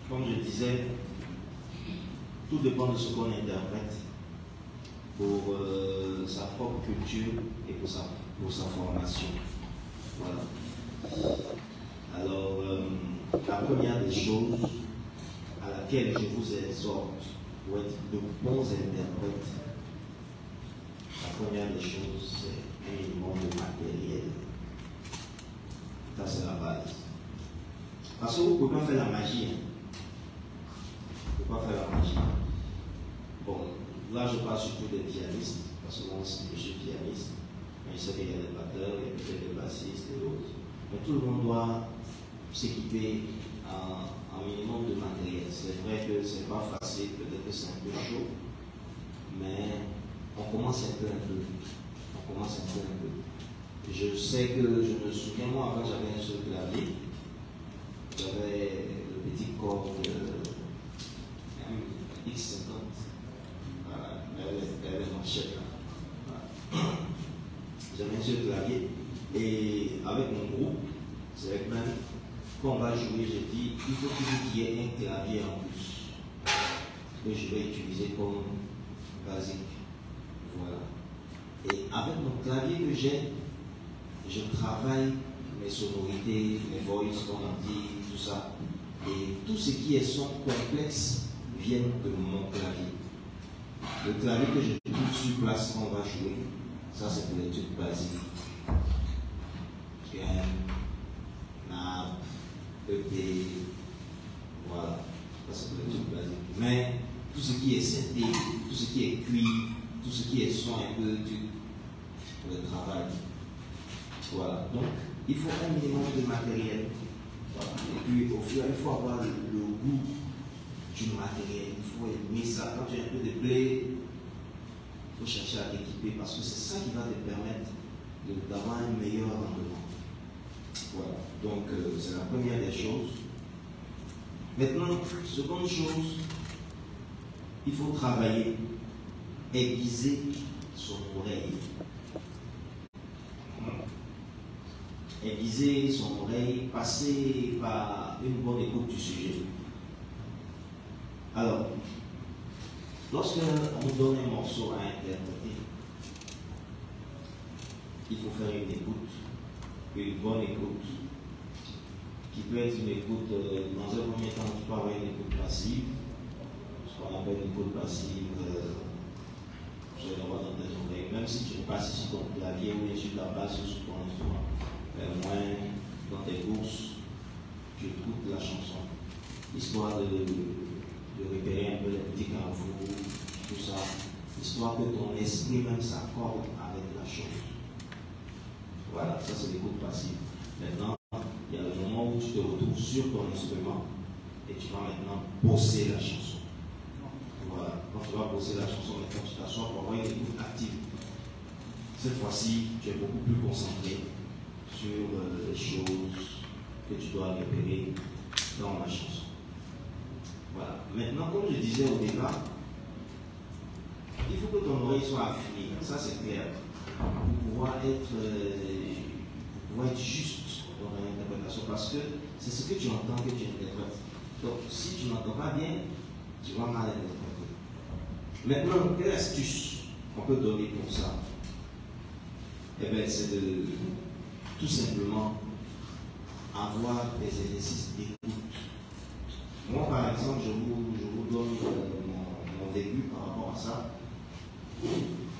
comme je disais, tout dépend de ce qu'on interprète pour sa propre culture et pour sa formation. Voilà. Alors, la première des choses à laquelle je vous exhorte pour être de bons interprètes, la première des choses, c'est un minimum de matériel. Ça, c'est la base. Parce que vous ne pouvez pas faire la magie. Hein. Vous ne pouvez pas faire la magie. Bon, là, je parle surtout des pianistes, parce que moi, je suis pianiste. Mais je sais qu'il y a des batteurs, il y a peut-être des bassistes et autres. Mais tout le monde doit s'équiper en minimum de matériel. C'est vrai que ce n'est pas facile, peut-être que c'est un peu chaud, mais on commence un peu. On commence un peu. Je sais que, je me souviens, moi, avant, j'avais un seul clavier. J'avais le petit corps X50. Voilà, elle est manchette là. Voilà. J'avais un seul clavier. Et avec mon groupe, c'est avec même, quand on va jouer, j'ai dit, il faut toujours qu'il y ait un clavier en plus que je vais utiliser comme basique. Voilà. Et avec mon clavier que j'ai, je travaille mes sonorités, mes voices, comme on dit, tout ça. Et tout ce qui est son complexe vient de mon clavier. Le clavier que je trouve sur place quand on va jouer, ça c'est pour les trucs basiques. Nappe, EP, voilà. Ça c'est pour les trucs basiques. Mais tout ce qui est synthé, tout ce qui est cuivre, tout ce qui est son un peu pour le travail. Voilà. Donc, il faut un minimum de matériel. Voilà. Et puis, au fur et à mesure, il faut avoir le goût du matériel. Il faut aimer ça. Quand tu as un peu de blé, il faut chercher à t'équiper parce que c'est ça qui va te permettre d'avoir un meilleur rendement. Voilà. Donc, c'est la première des choses. Maintenant, seconde chose, il faut travailler, aiguiser son oreille. Aiguiser son oreille, passer par une bonne écoute du sujet. Alors, lorsque on donne un morceau à interpréter, il faut faire une bonne écoute, qui peut être une écoute, dans un premier temps, tu peux avoir une écoute passive, ce qu'on appelle une écoute passive, je vais l'avoir dans tes oreilles, même si tu ne passes sur ton clavier ou sur ta basse ou sur ton instrument. Au moins, dans tes courses, tu écoutes la chanson, histoire de repérer un peu les petits carrefours, tout ça, histoire que ton esprit même s'accorde avec la chose. Voilà, ça c'est l'écoute passive. Maintenant, il y a le moment où tu te retrouves sur ton instrument et tu vas maintenant bosser la chanson. Voilà, quand tu vas bosser la chanson, maintenant tu t'assois pour avoir une écoute active. Cette fois-ci, tu es beaucoup plus concentré sur les choses que tu dois repérer dans la chanson. Voilà. Maintenant, comme je disais au départ, il faut que ton oreille soit affinée. Ça, c'est clair. Pour pouvoir être juste dans l'interprétation, parce que c'est ce que tu entends que tu interprètes. Donc, si tu n'entends pas bien, tu vas mal interpréter. Maintenant, quelle astuce on peut donner pour ça? Eh bien, c'est de tout simplement avoir des exercices d'écoute. Moi, par exemple, je vous donne mon début par rapport à ça.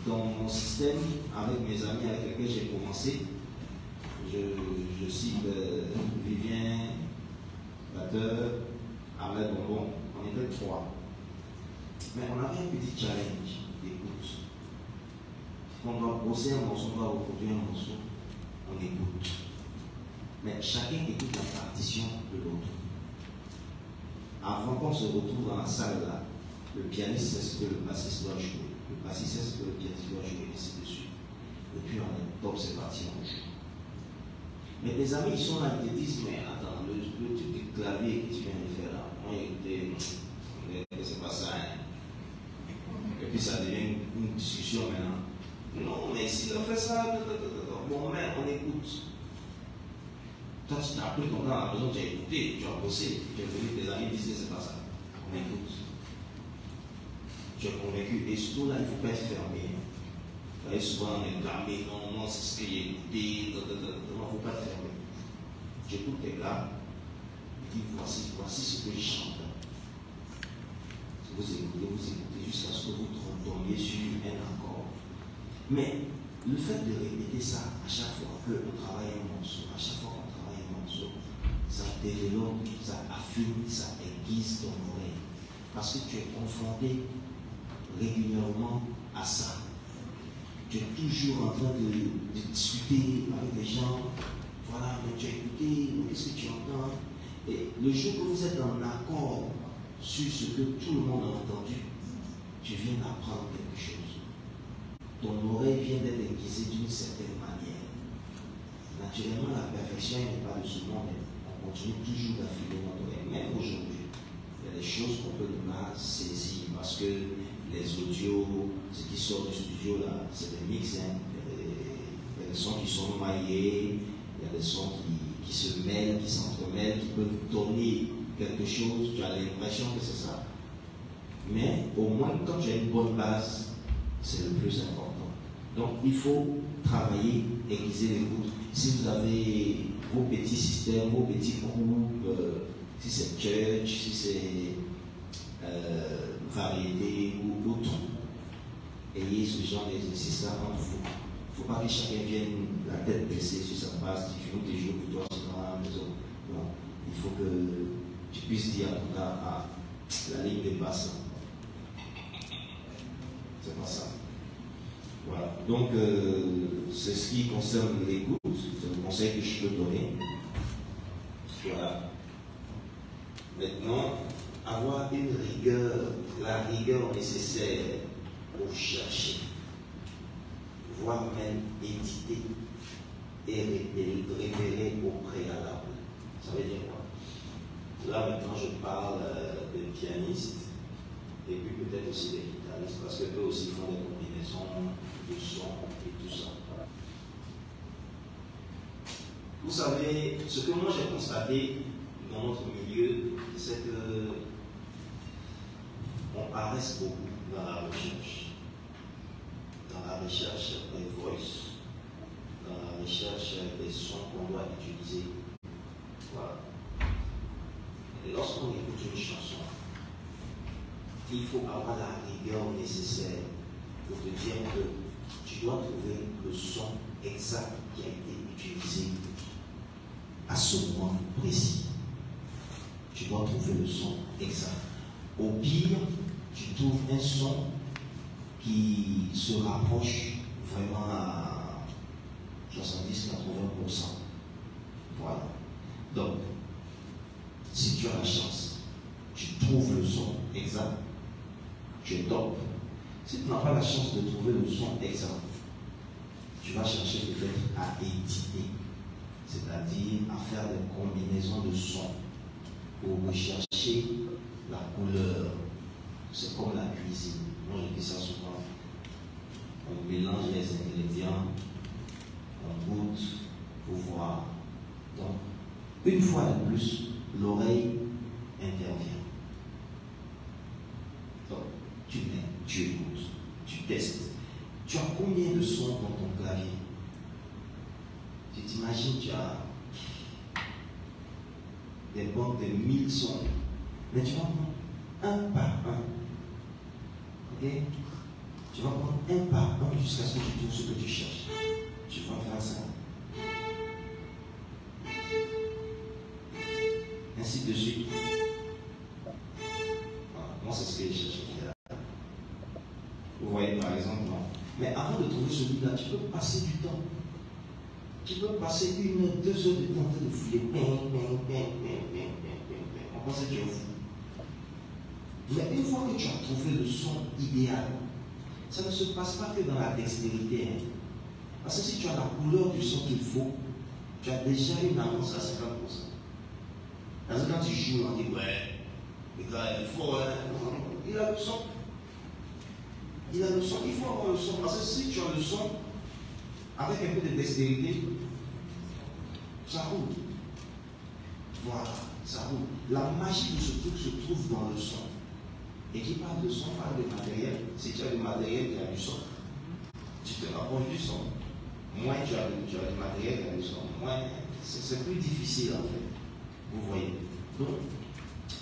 Dans mon système, avec mes amis avec lesquels j'ai commencé, je cite Vivien, batteur, Ahmed Bonbon, on était 3. Mais on avait un petit challenge d'écoute. On doit bosser un morceau, on doit reproduire un morceau, on écoute. Mais chacun écoute la partition de l'autre. Avant qu'on se retrouve dans la salle là, le pianiste sait ce que le bassiste doit jouer, le bassiste sait ce que le pianiste doit jouer, et ainsi de suite. Et puis on est top, c'est parti, on joue. Mais tes amis, ils sont là, ils te disent, mais attends, le truc du clavier que tu viens de faire là, on a écouté, c'est pas ça, hein. Et puis ça devient une discussion maintenant. Non, mais si on fait ça, bon, mais on écoute. Toi, tu t'as pris ton temps à la maison, tu as écouté, tu as bossé, tu es venu, tes amis disent que c'est pas ça. On écoute. Tu es convaincu. Et surtout là, il ne faut pas être fermé. Vous voyez, souvent on est blâmé, non, c'est ce que j'ai écouté, non, il ne faut pas être fermé. J'écoute tes gars, il dit voici ce que je chante. Vous écoutez jusqu'à ce que vous tombiez sur un accord. Mais le fait de répéter ça à chaque fois qu'on travaille un morceau, à chaque fois qu'on travaille un morceau, ça développe, ça affine, ça aiguise ton oreille. Parce que tu es confronté régulièrement à ça. Tu es toujours en train de discuter avec les gens. Voilà, mais tu as écouté, qu'est-ce que tu entends? Et le jour que vous êtes en accord sur ce que tout le monde a entendu, tu viens d'apprendre quelque chose. Ton oreille vient d'être aiguisée d'une certaine manière. Naturellement, la perfection n'est pas de ce monde. On continue toujours d'affiner notre oreille. Même aujourd'hui, il y a des choses qu'on peut ne pas saisir parce que les audios, ce qui sort du studio là, c'est des mix. Hein. Il y a des sons qui sont noyés, il y a des sons qui se mêlent, qui s'entremêlent, qui peuvent donner quelque chose, tu as l'impression que c'est ça. Mais au moins, quand tu as une bonne base, c'est le plus important. Donc, il faut travailler, aiguiser l'écoute. Si vous avez vos petits systèmes, vos petits groupes, si c'est church, si c'est variété ou autre, ayez ce genre d'exercice-là entre vous. Il ne faut pas que chacun vienne la tête baissée sur sa base, tu finis tes jours pour toi, c'est dans la maison. Non. Il faut que tu puisses dire en tout cas, ah, la ligne dépasse. C'est pas ça. Voilà. Donc, c'est ce qui concerne l'écoute. C'est le conseil que je peux donner. Voilà. Maintenant, avoir une rigueur, la rigueur nécessaire pour chercher, voire même éditer et révéler au préalable. Ça veut dire quoi? Là, maintenant, je parle des pianistes et puis peut-être aussi des guitaristes, parce qu'eux aussi font des combinaisons de sons et tout ça. Vous savez, ce que moi j'ai constaté dans notre milieu, c'est que on paresse beaucoup dans la recherche. Dans la recherche des voices, dans la recherche des sons qu'on doit utiliser. Voilà. Et lorsqu'on écoute une chanson, il faut avoir la rigueur nécessaire pour te dire que tu dois trouver le son exact qui a été utilisé à ce moment précis. Tu dois trouver le son exact. Au pire, tu trouves un son qui se rapproche vraiment à 70-80%. Voilà. Donc, si tu as la chance, tu trouves le son exact, tu es top. Si tu n'as pas la chance de trouver le son exact, tu vas chercher peut-être à éditer, c'est-à-dire à faire des combinaisons de sons pour rechercher la couleur. C'est comme la cuisine. Moi, je dis ça souvent. On mélange les ingrédients, on goûte pour voir. Donc, une fois de plus, l'oreille intervient. Donc, tu mets, tu écoutes, tu testes. Tu as combien de sons dans ton clavier? Tu t'imagines, tu as des banques de 1000 sons. Mais tu vas prendre un par un. Ok? Tu vas prendre un par un jusqu'à ce que tu trouves ce que tu cherches. Tu vas faire ça. Ainsi de suite. Voilà. Moi, c'est ce que je cherche à faire. Vous voyez, par exemple, non. Mais avant de trouver celui-là, tu peux passer du temps. Tu peux passer 1 heure, 2 heures de temps de fouiller. On pense que tu es fou. Mais une fois que tu as trouvé le son idéal, ça ne se passe pas que dans la dextérité. Hein. Parce que si tu as la couleur du son qu'il faut, tu as déjà une avance à 50%. Parce que quand tu joues, on dit ouais, le gars est fort, hein. Il a le son. Il a le son, il faut avoir le son. Parce que si tu as le son, avec un peu de dextérité, ça roule. Voilà, ça roule. La magie de ce truc se trouve dans le son. Et qui parle de son, parle de matériel. Si tu as du matériel, il y a du son. Tu te rapproches du son. Moins tu as du matériel, il y a du son. Moins, c'est plus difficile en fait. Vous voyez. Donc,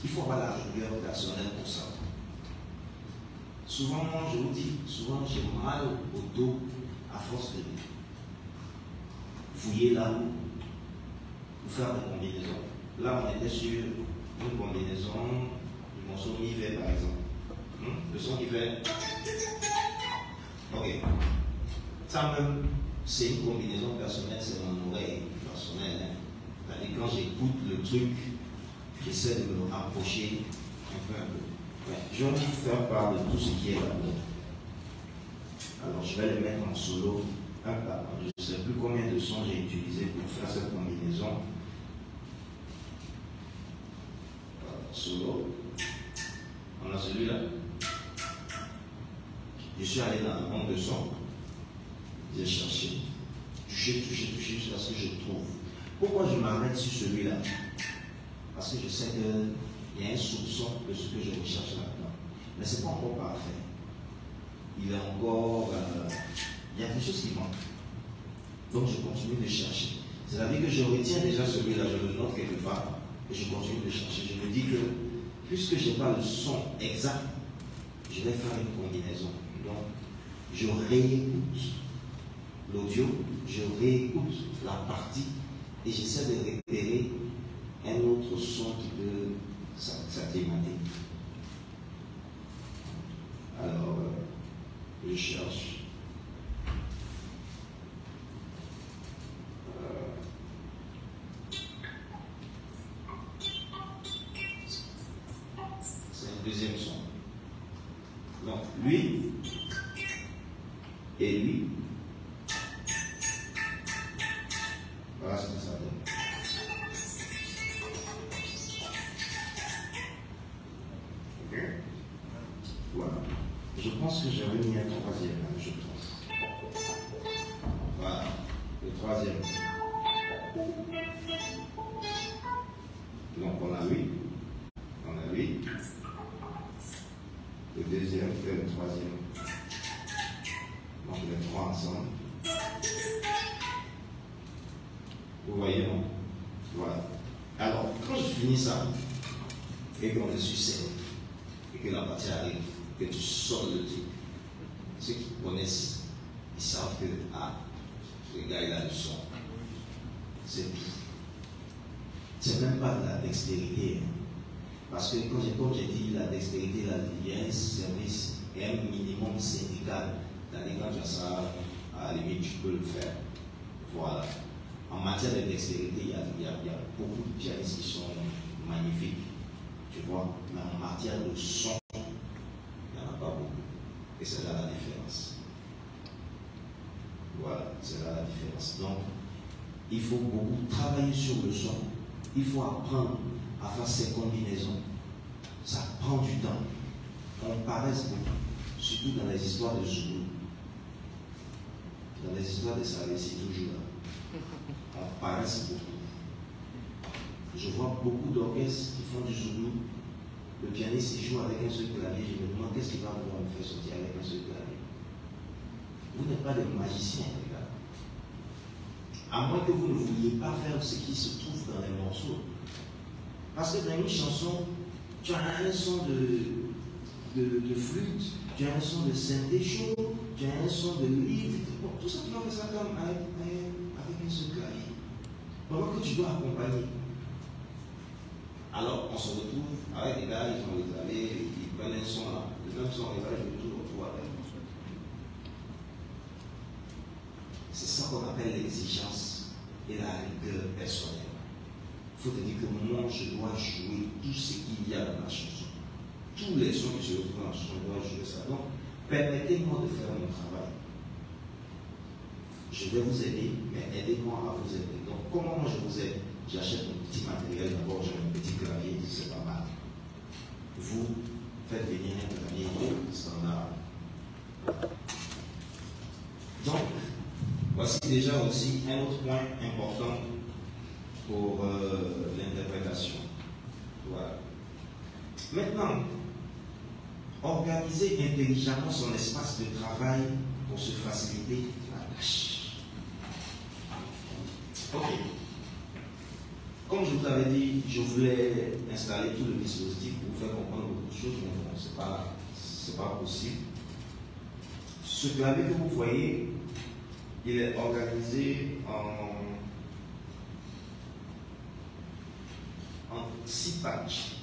il faut avoir la rigueur personnelle pour ça. Souvent, moi, je vous dis, souvent j'ai mal au dos à force de fouiller là où pour faire des combinaisons. Là, on était sur une combinaison du morceau mi-vert par exemple. Le son qui fait. Ok. Ça même, c'est une combinaison personnelle, c'est mon oreille personnelle. Hein. Et quand j'écoute le truc, j'essaie de me rapprocher un peu. Ouais. Je vais vous faire part de tout ce qui est là-dedans. Alors, je vais le mettre en solo un par un. Je ne sais plus combien de sons j'ai utilisé pour faire cette combinaison. Solo. On a celui-là. Je suis allé dans la banque de son. J'ai cherché. Touché jusqu'à ce que je trouve. Pourquoi je m'arrête sur celui-là? Parce que je sais qu'il y a un soupçon de ce que je recherche là-dedans. Mais ce n'est pas encore parfait. Il est encore. Il y a quelque chose qui manque. Donc je continue de chercher. C'est-à-dire que je retiens déjà celui-là, je le note quelque part. Et je continue de chercher. Je me dis que, puisque je n'ai pas le son exact, je vais faire une combinaison. Donc, je réécoute l'audio, je réécoute la partie et j'essaie de repérer un autre son qui peut s'acclimater. Alors, je cherche. Deuxième son. Donc, lui et lui. Voilà ce que ça donne. Ok. Voilà. Je pense que j'avais mis un troisième, je pense. Voilà. Le troisième. Donc, on a lui. On a lui. Le deuxième et le troisième. Donc les trois ensemble. Vous voyez, non? Voilà. Alors, quand je finis ça, et qu'on est sur scène, et que la partie arrive, que tu sors le truc, ceux qui connaissent, ils savent que, ah, le gars il a du son. C'est tout. C'est même pas de la dextérité. Hein. Parce que comme j'ai dit, la dextérité, il y a un service et un minimum syndical. C'est-à-dire quand tu as ça, à la limite, tu peux le faire. Voilà. En matière de dextérité, il y a beaucoup de pianistes qui sont magnifiques. Tu vois, mais en matière de son, il n'y en a pas beaucoup. Et c'est là la différence. Voilà, c'est là la différence. Donc, il faut beaucoup travailler sur le son. Il faut apprendre à faire ces combinaisons. Ça prend du temps. On paresse beaucoup, surtout dans les histoires de Zoulou. Dans les histoires de Salesi, toujours là. On paresse beaucoup. Je vois beaucoup d'orchestres qui font du Zoulou. Le pianiste il joue avec un seul clavier. Je me demande qu'est-ce qu'il va pouvoir me faire sortir avec un seul clavier. Vous n'êtes pas des magiciens, les gars. À moins que vous ne vouliez pas faire ce qui se trouve dans les morceaux. Parce que dans une chanson, tu as un son de flûte, tu as un son de synthé chaud, tu as un son de lead. Bon, tout ça, tu vas faire ça comme avec un seul clavier. Pendant que tu dois accompagner. Alors, on se retrouve avec des gars, ils ont le clavier, ils prennent un son là. Le même son, et là, je me retrouve avec. C'est ça qu'on appelle l'exigence et la rigueur personnelle. Il faut te dire que moi, je dois jouer tout ce qu'il y a dans la chanson. Tous les sons qui se retrouvent dans la chanson, je dois jouer ça. Donc, permettez-moi de faire mon travail. Je vais vous aider, mais aidez-moi à vous aider. Donc, comment moi je vous aide? J'achète mon petit matériel, d'abord j'ai mon petit clavier, c'est pas mal. Vous faites venir un clavier standard. Donc, voici déjà aussi un autre point important pour l'interprétation. Voilà. Maintenant, organiser intelligemment son espace de travail pour se faciliter la tâche. Ok. Comme je vous avais dit, je voulais installer tout le dispositif pour vous faire comprendre beaucoup de choses, mais bon, c'est pas possible. Ce clavier que vous voyez, il est organisé en 6 patchs,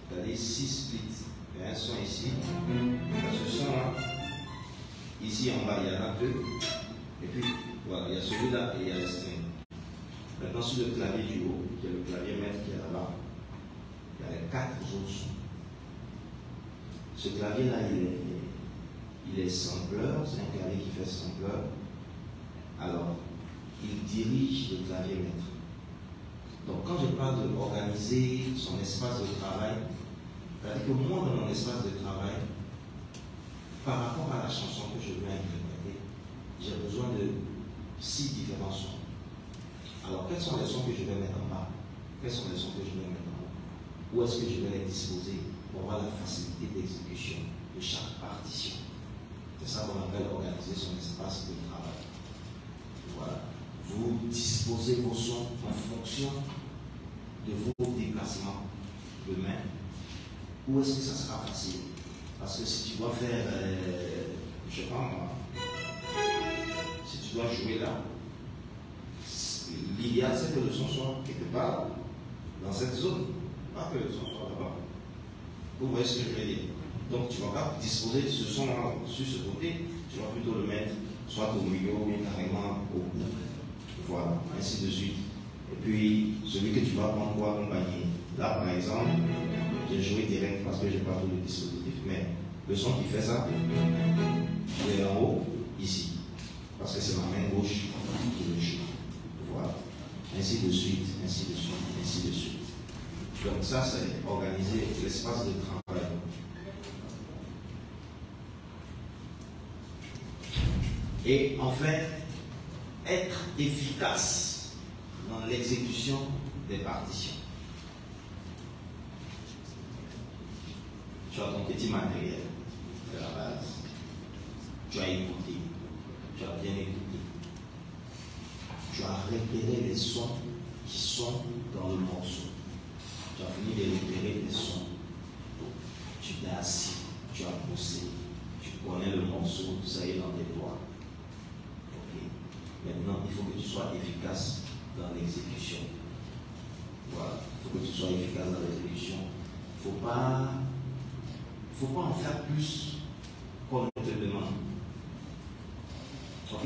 c'est-à-dire 6 splits. Il y a un son ici, il y a ce son là, ici en bas il y en a 2, et puis voilà, il y a celui-là et il y a le string. Maintenant sur le clavier du haut, qui est le clavier maître qui est là-bas, il y a les 4 autres sons. Ce clavier-là, il est sampleur, c'est un clavier qui fait sampleur. Alors, il dirige le clavier maître. Donc, quand je parle d'organiser son espace de travail, c'est-à-dire que moi, dans mon espace de travail, par rapport à la chanson que je veux interpréter, j'ai besoin de 6 différents sons. Alors, quels sont les sons que je vais mettre en bas? Quels sont les sons que je vais mettre en haut? Où est-ce que je vais les disposer pour avoir la facilité d'exécution de chaque partition? C'est ça qu'on appelle organiser son espace de travail. Voilà. Vous disposez vos sons en fonction de vos déplacements de main. Où est-ce que ça sera facile? Parce que si tu dois faire, je sais pas moi, si tu dois jouer là, l'idéal c'est que le son soit quelque part dans cette zone, pas que le son soit là-bas. Vous voyez ce que je veux dire? Donc tu ne vas pas disposer de ce son là sur ce côté, tu vas plutôt le mettre soit au milieu ou bien carrément au bout. Voilà, ainsi de suite. Et puis celui que tu vas prendre pour accompagner. Là par exemple, j'ai joué direct parce que je n'ai pas tout le dispositif, mais le son qui fait ça, il est en haut, ici. Parce que c'est ma main gauche qui le joue. Voilà. Ainsi de suite, ainsi de suite, ainsi de suite. Donc ça, c'est organiser l'espace de travail. Et enfin, être efficace dans l'exécution des partitions. Tu as ton petit matériel de la base. Tu as écouté. Tu as bien écouté. Tu as repéré les sons qui sont dans le morceau. Tu as fini de repérer les sons. Tu t'es assis. Tu as poussé. Tu connais le morceau. Ça y est dans tes doigts. Okay. Maintenant, il faut que tu sois efficace dans l'exécution. Voilà. Il faut que tu sois efficace dans l'exécution. Il ne faut pas en faire plus qu'on te demande. Ok?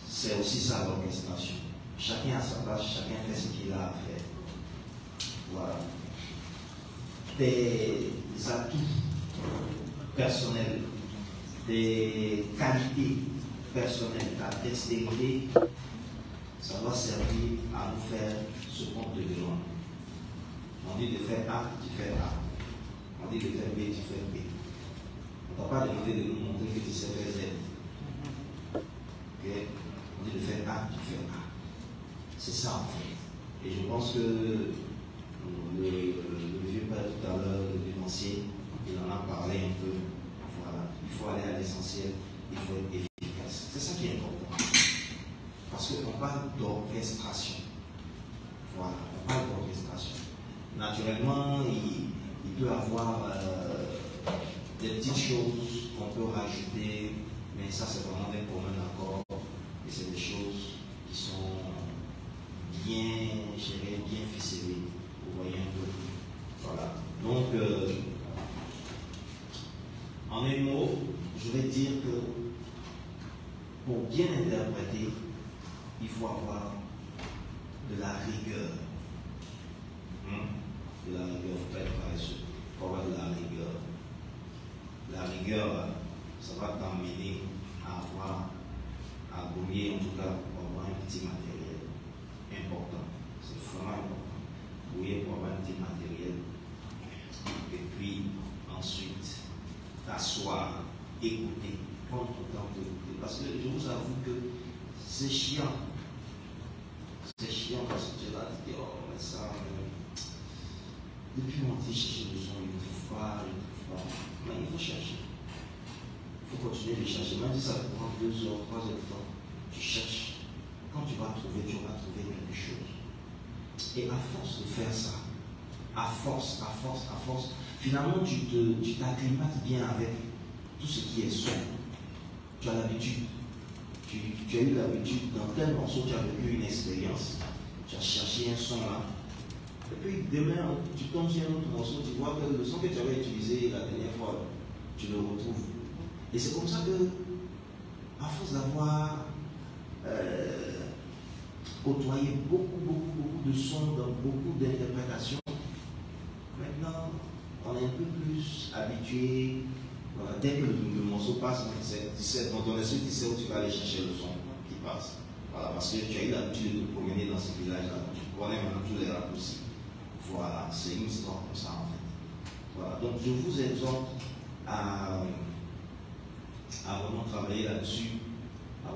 C'est aussi ça l'orchestration. Chacun a sa place, chacun fait ce qu'il a à faire. Voilà. Tes atouts personnels, tes qualités personnelles, ta dextérité, ça doit servir à nous faire ce qu'on te demande. On dit de faire A, tu fais A. On dit de faire B, tu fais B. On ne t'a pas demandé de nous montrer que tu sais faire Z. Okay? On dit de faire A, tu fais A. C'est ça en fait. Et je pense que le vieux père tout à l'heure, le dénoncier, il en a parlé un peu. Voilà. Il faut aller à l'essentiel, il faut être efficace. C'est ça qui est important. Parce qu'on parle d'orchestration. Voilà, on parle d'orchestration. Naturellement, il peut y avoir des petites choses qu'on peut rajouter, mais ça c'est vraiment des communs accords. Et c'est des choses qui sont bien gérées, bien ficelées. Vous voyez un peu. Voilà. Donc, en un mot, je vais dire que pour bien interpréter, il faut avoir de la rigueur. De la rigueur, il ne faut pas être paresseux. Il faut avoir de la rigueur. La rigueur, ça va t'emmener à brouiller, en tout cas, pour avoir un petit matériel important. C'est vraiment important. Brouiller pour avoir un petit matériel. Et puis, ensuite, t'asseoir, écouter, prendre ton temps d'écouter. Parce que je vous avoue que c'est chiant. C'est chiant dit, oh, mais ça, depuis mon petit chercher le son, il ne trouve pas, mais il faut chercher. Il faut continuer de chercher. Même si ça prend 2 heures, 3 heures de temps, tu cherches. Quand tu vas trouver quelque chose. Et à force de faire ça, à force, finalement tu t'acclimates bien avec tout ce qui est son. Tu as l'habitude. Tu as eu l'habitude, dans tel morceau, tu as vécu une expérience. Tu as cherché un son là. Et puis demain, tu tombes sur un autre morceau, tu vois que le son que tu avais utilisé la dernière fois, tu le retrouves. Et c'est comme ça que, à force d'avoir côtoyé beaucoup de sons dans beaucoup d'interprétations, maintenant, on est un peu plus habitué. Voilà, dès que le morceau passe, dans ton esprit, tu sais où tu vas aller chercher le son qui passe. Voilà, parce que tu as eu l'habitude de te promener dans ces villages-là. Tu connais maintenant tous les raccourcis. Voilà, c'est une histoire comme ça en fait. Voilà, donc je vous exhorte à vraiment travailler là-dessus, à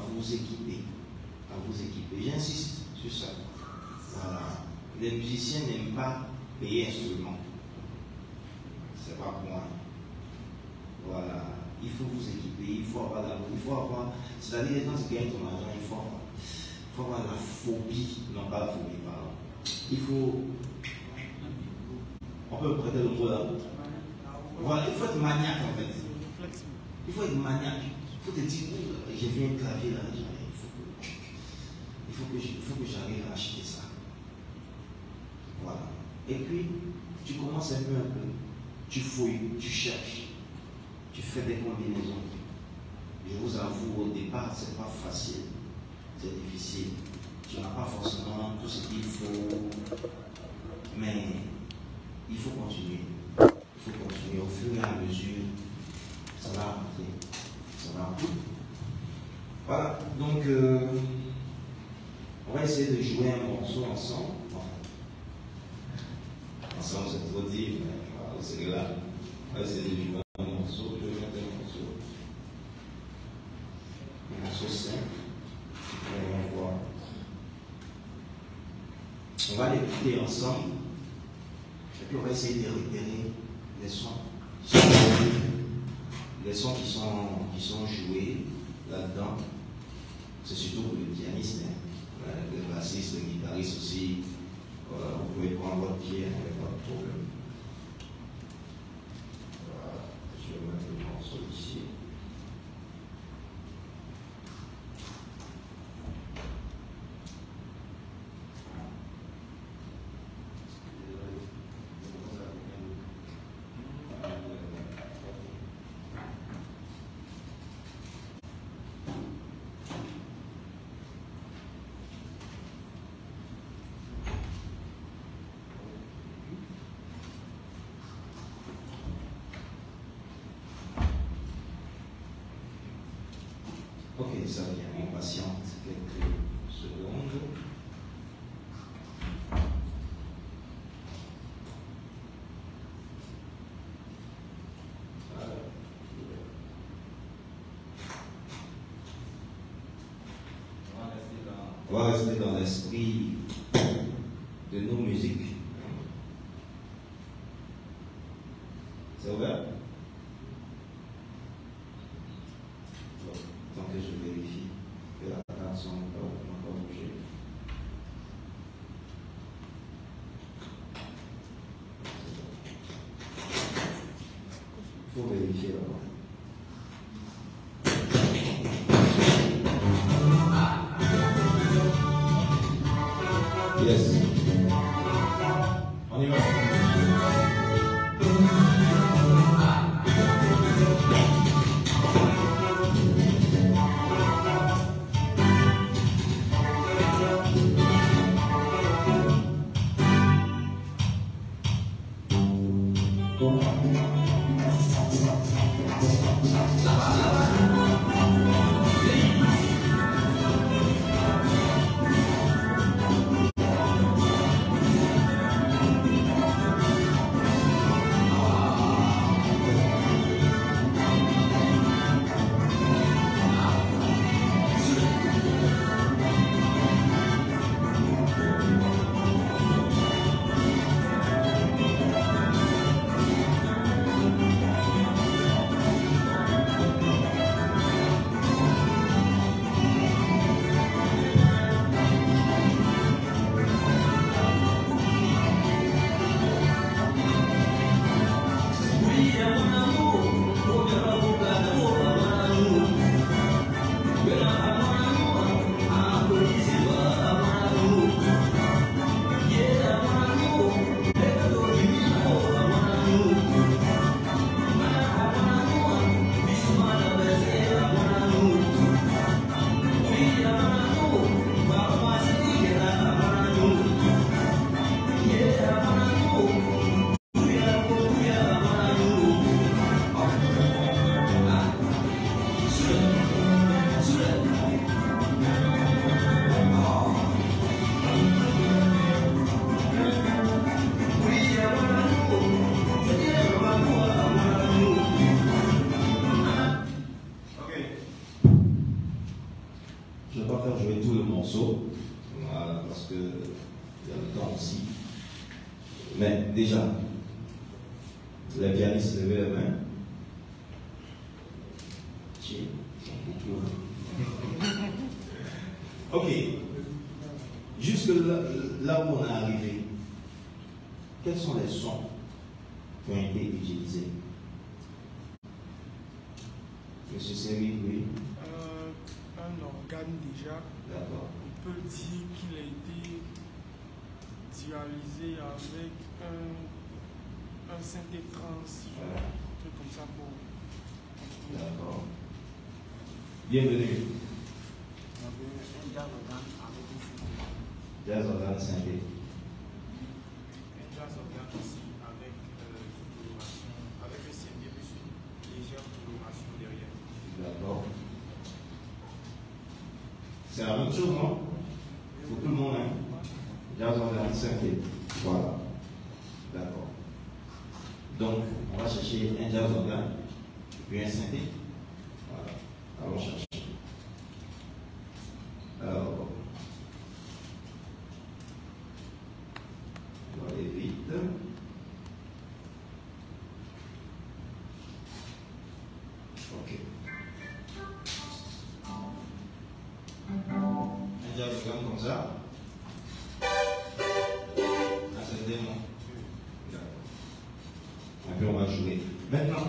vous équiper. J'insiste sur ça. Voilà. Les musiciens n'aiment pas payer instruments. C'est pas pour moi. Voilà. Il faut vous équiper, il faut avoir, c'est-à-dire quand tu gagnes ton argent, il faut avoir la phobie, non pas la phobie, pardon. On peut prêter le mot là. Voilà, il faut être maniaque en fait. Il faut être maniaque. Il faut te dire, j'ai vu un clavier là, il faut que j'arrive à acheter ça. Voilà. Et puis, tu commences un peu, tu fouilles, tu cherches, tu fais des combinaisons. Je vous avoue, au départ, c'est pas facile, c'est difficile. Tu n'as pas forcément tout ce qu'il faut, mais il faut continuer. Il faut continuer au fur et à mesure, ça va rentrer, ça va rentrer. Voilà, donc on va essayer de jouer un morceau ensemble. Ensemble, c'est trop dit, mais voilà, c'est là. On va essayer de jouer un morceau, je vais mettre un morceau. Un morceau simple. On va voir. On va l'écouter ensemble. Et puis on va essayer de repérer les sons. Les sons qui sont joués là-dedans. C'est surtout pour le pianiste, hein. Le bassiste, le guitariste aussi. Vous pouvez prendre votre pied, il n'y a pas de problème. Voilà, je vais mettre le morceau ici. Ok, ça vient, on patiente quelques secondes. On va rester dans l'esprit de nos musiques. C'est ouvert? Tant que je vérifie que la carte sont encore bougée. Il faut vérifier d'abord. Yes. On y va. Mais déjà, les pianistes, levez les mains. Ok. Jusque là où on est arrivé, quels sont les sons qui ont été utilisés? Monsieur Séry, oui. Un organe déjà. D'accord. On peut dire qu'il a été dualisé avec un synthé trans, un truc comme ça pour. D'accord. Bienvenue. Un jazz organe avec un synthé. Jazz organe synthé. Un jazz organe aussi avec coloration, avec un synthé plus une légère coloration derrière. D'accord. C'est la même chose, non? Pour tout le monde, hein? Jazz organe synthé. Voilà. D'accord. Donc, on va chercher un jazz organe, puis un synthé. Voilà. Allons chercher. Alors, on va aller vite. Ok. Un jazz organe comme ça. Attendez-moi. Et puis on va jouer. Maintenant,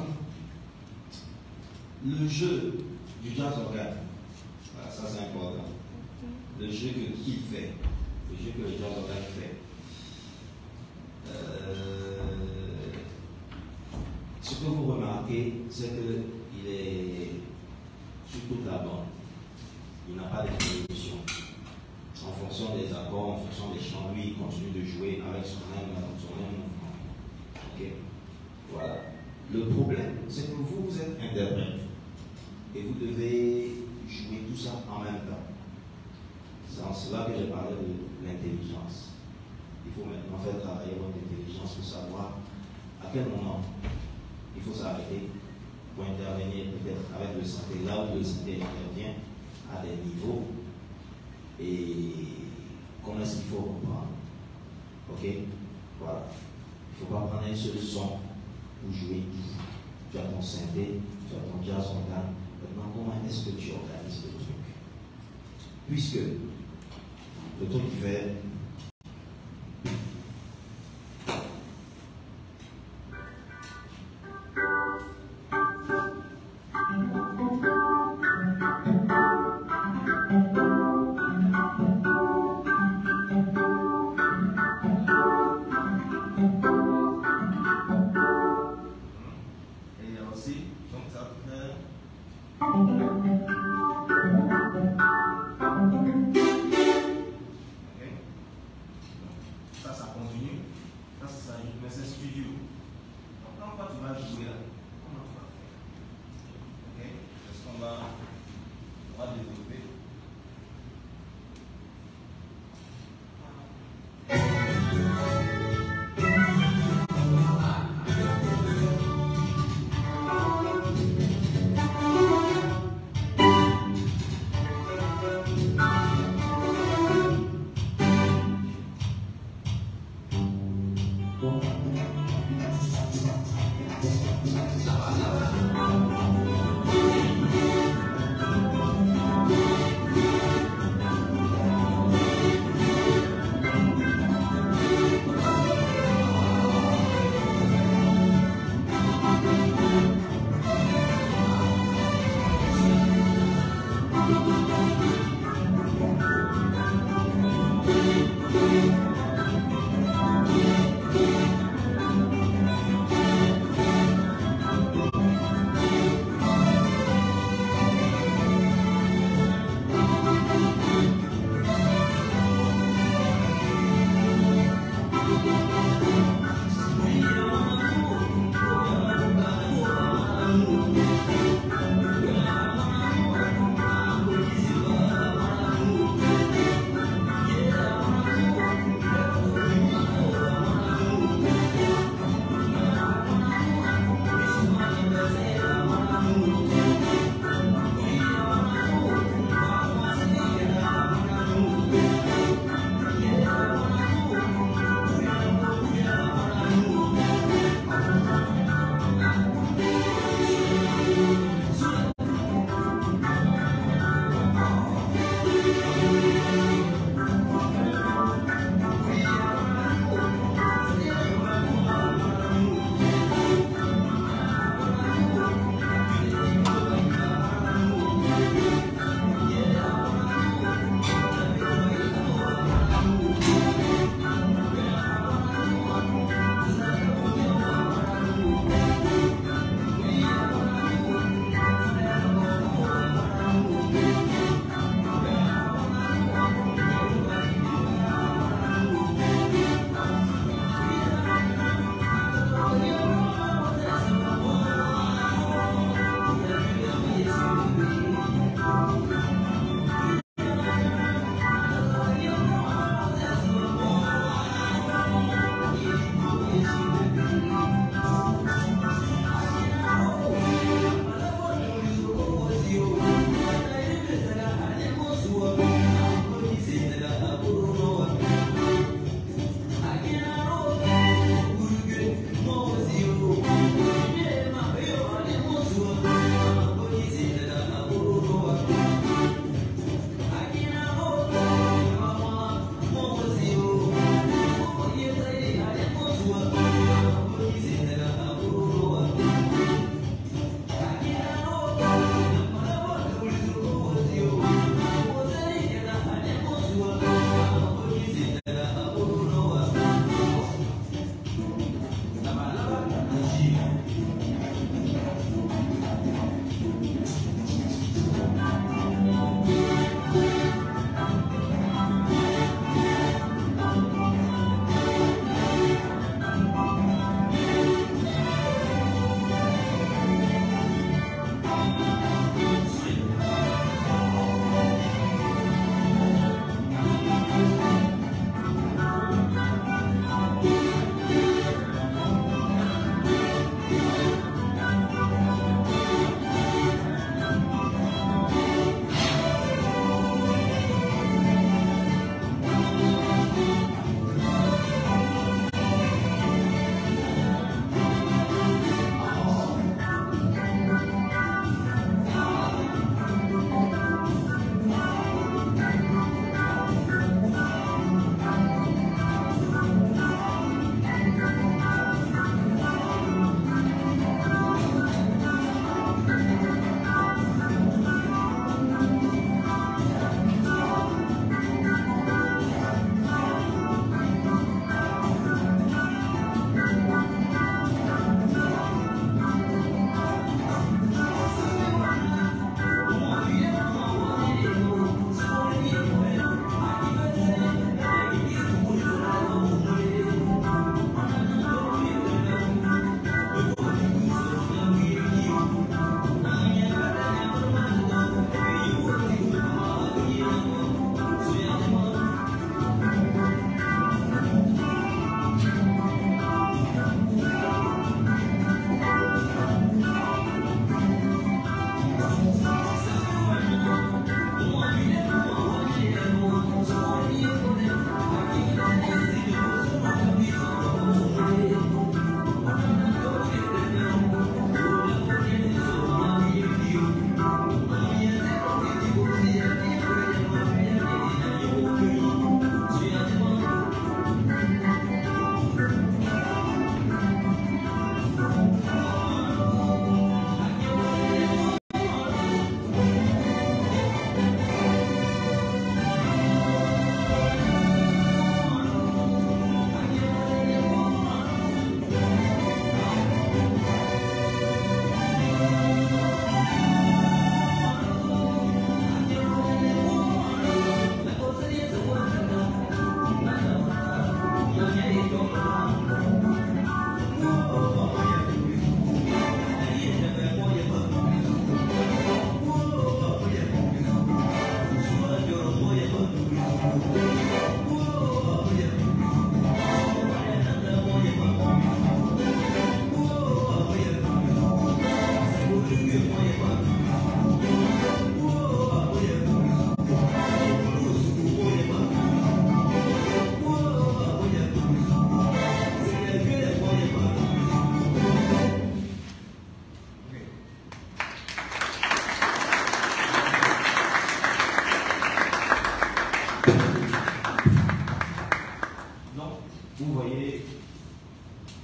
le jeu du jazz organe, voilà, ça c'est important. Le jeu qu'il fait, le jeu que le jazz organe fait. Ce que vous remarquez, c'est qu'il est sur toute la bande. Il n'a pas d'interruption. En fonction des accords, en fonction des chants, lui, il continue de jouer avec son même mouvement. Ok? Voilà. Le problème, c'est que vous êtes interprète et vous devez jouer tout ça en même temps. C'est en cela que j'ai parlé de l'intelligence. Il faut maintenant faire travailler votre intelligence pour savoir à quel moment il faut s'arrêter pour intervenir peut-être avec le synthé, là où le synthé intervient à des niveaux et comment est-ce qu'il faut reprendre. Ok? Voilà. Il ne faut pas prendre un seul son pour jouer tout. Tu as ton synthé, tu as ton jazz organe. Maintenant, comment est-ce que tu organises le truc? Puisque le truc qui fait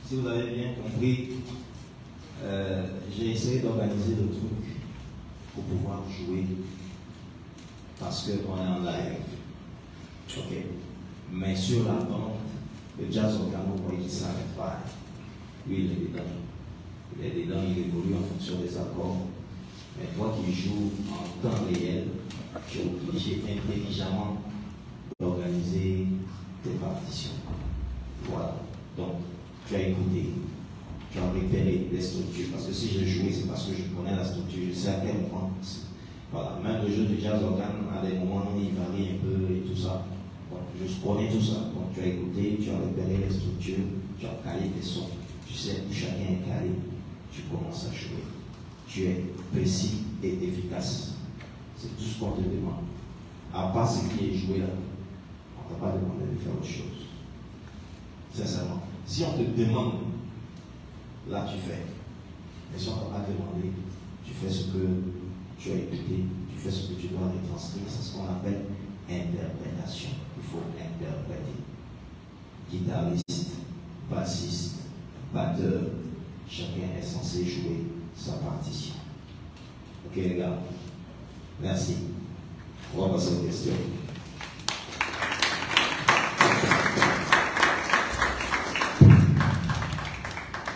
Si vous avez bien compris, j'ai essayé d'organiser le truc pour pouvoir jouer parce qu'on est en live. Ok. Mais sur la bande, le jazz organo, vous voyez qu'il ne s'arrête pas. Lui, il est dedans. Il est dedans, il évolue en fonction des accords. Mais toi qui joues en temps réel, tu es obligé intelligemment d'organiser tes partitions. Voilà. Donc, tu as écouté, tu as repéré les structures. Parce que si j'ai joué, c'est parce que je connais la structure, je sais à quel moment. Voilà. Même le jeu de jazz organe, à des moments, il varie un peu et tout ça. Donc, je connais tout ça. Donc, tu as écouté, tu as repéré les structures, tu as calé tes sons. Tu sais où chacun est calé. Tu commences à jouer. Tu es précis et efficace. C'est tout ce qu'on te demande. À part ce qui est joué là, on ne t'a pas demandé de faire autre chose. Sincèrement. Si on te demande, là tu fais. Mais si on ne t'a pas demandé, tu fais ce que tu as écouté, tu fais ce que tu dois retranscrire. C'est ce qu'on appelle interprétation. Il faut interpréter. Guitariste, bassiste, batteur, chacun est censé jouer sa partition. Ok les gars, merci. On va passer aux questions.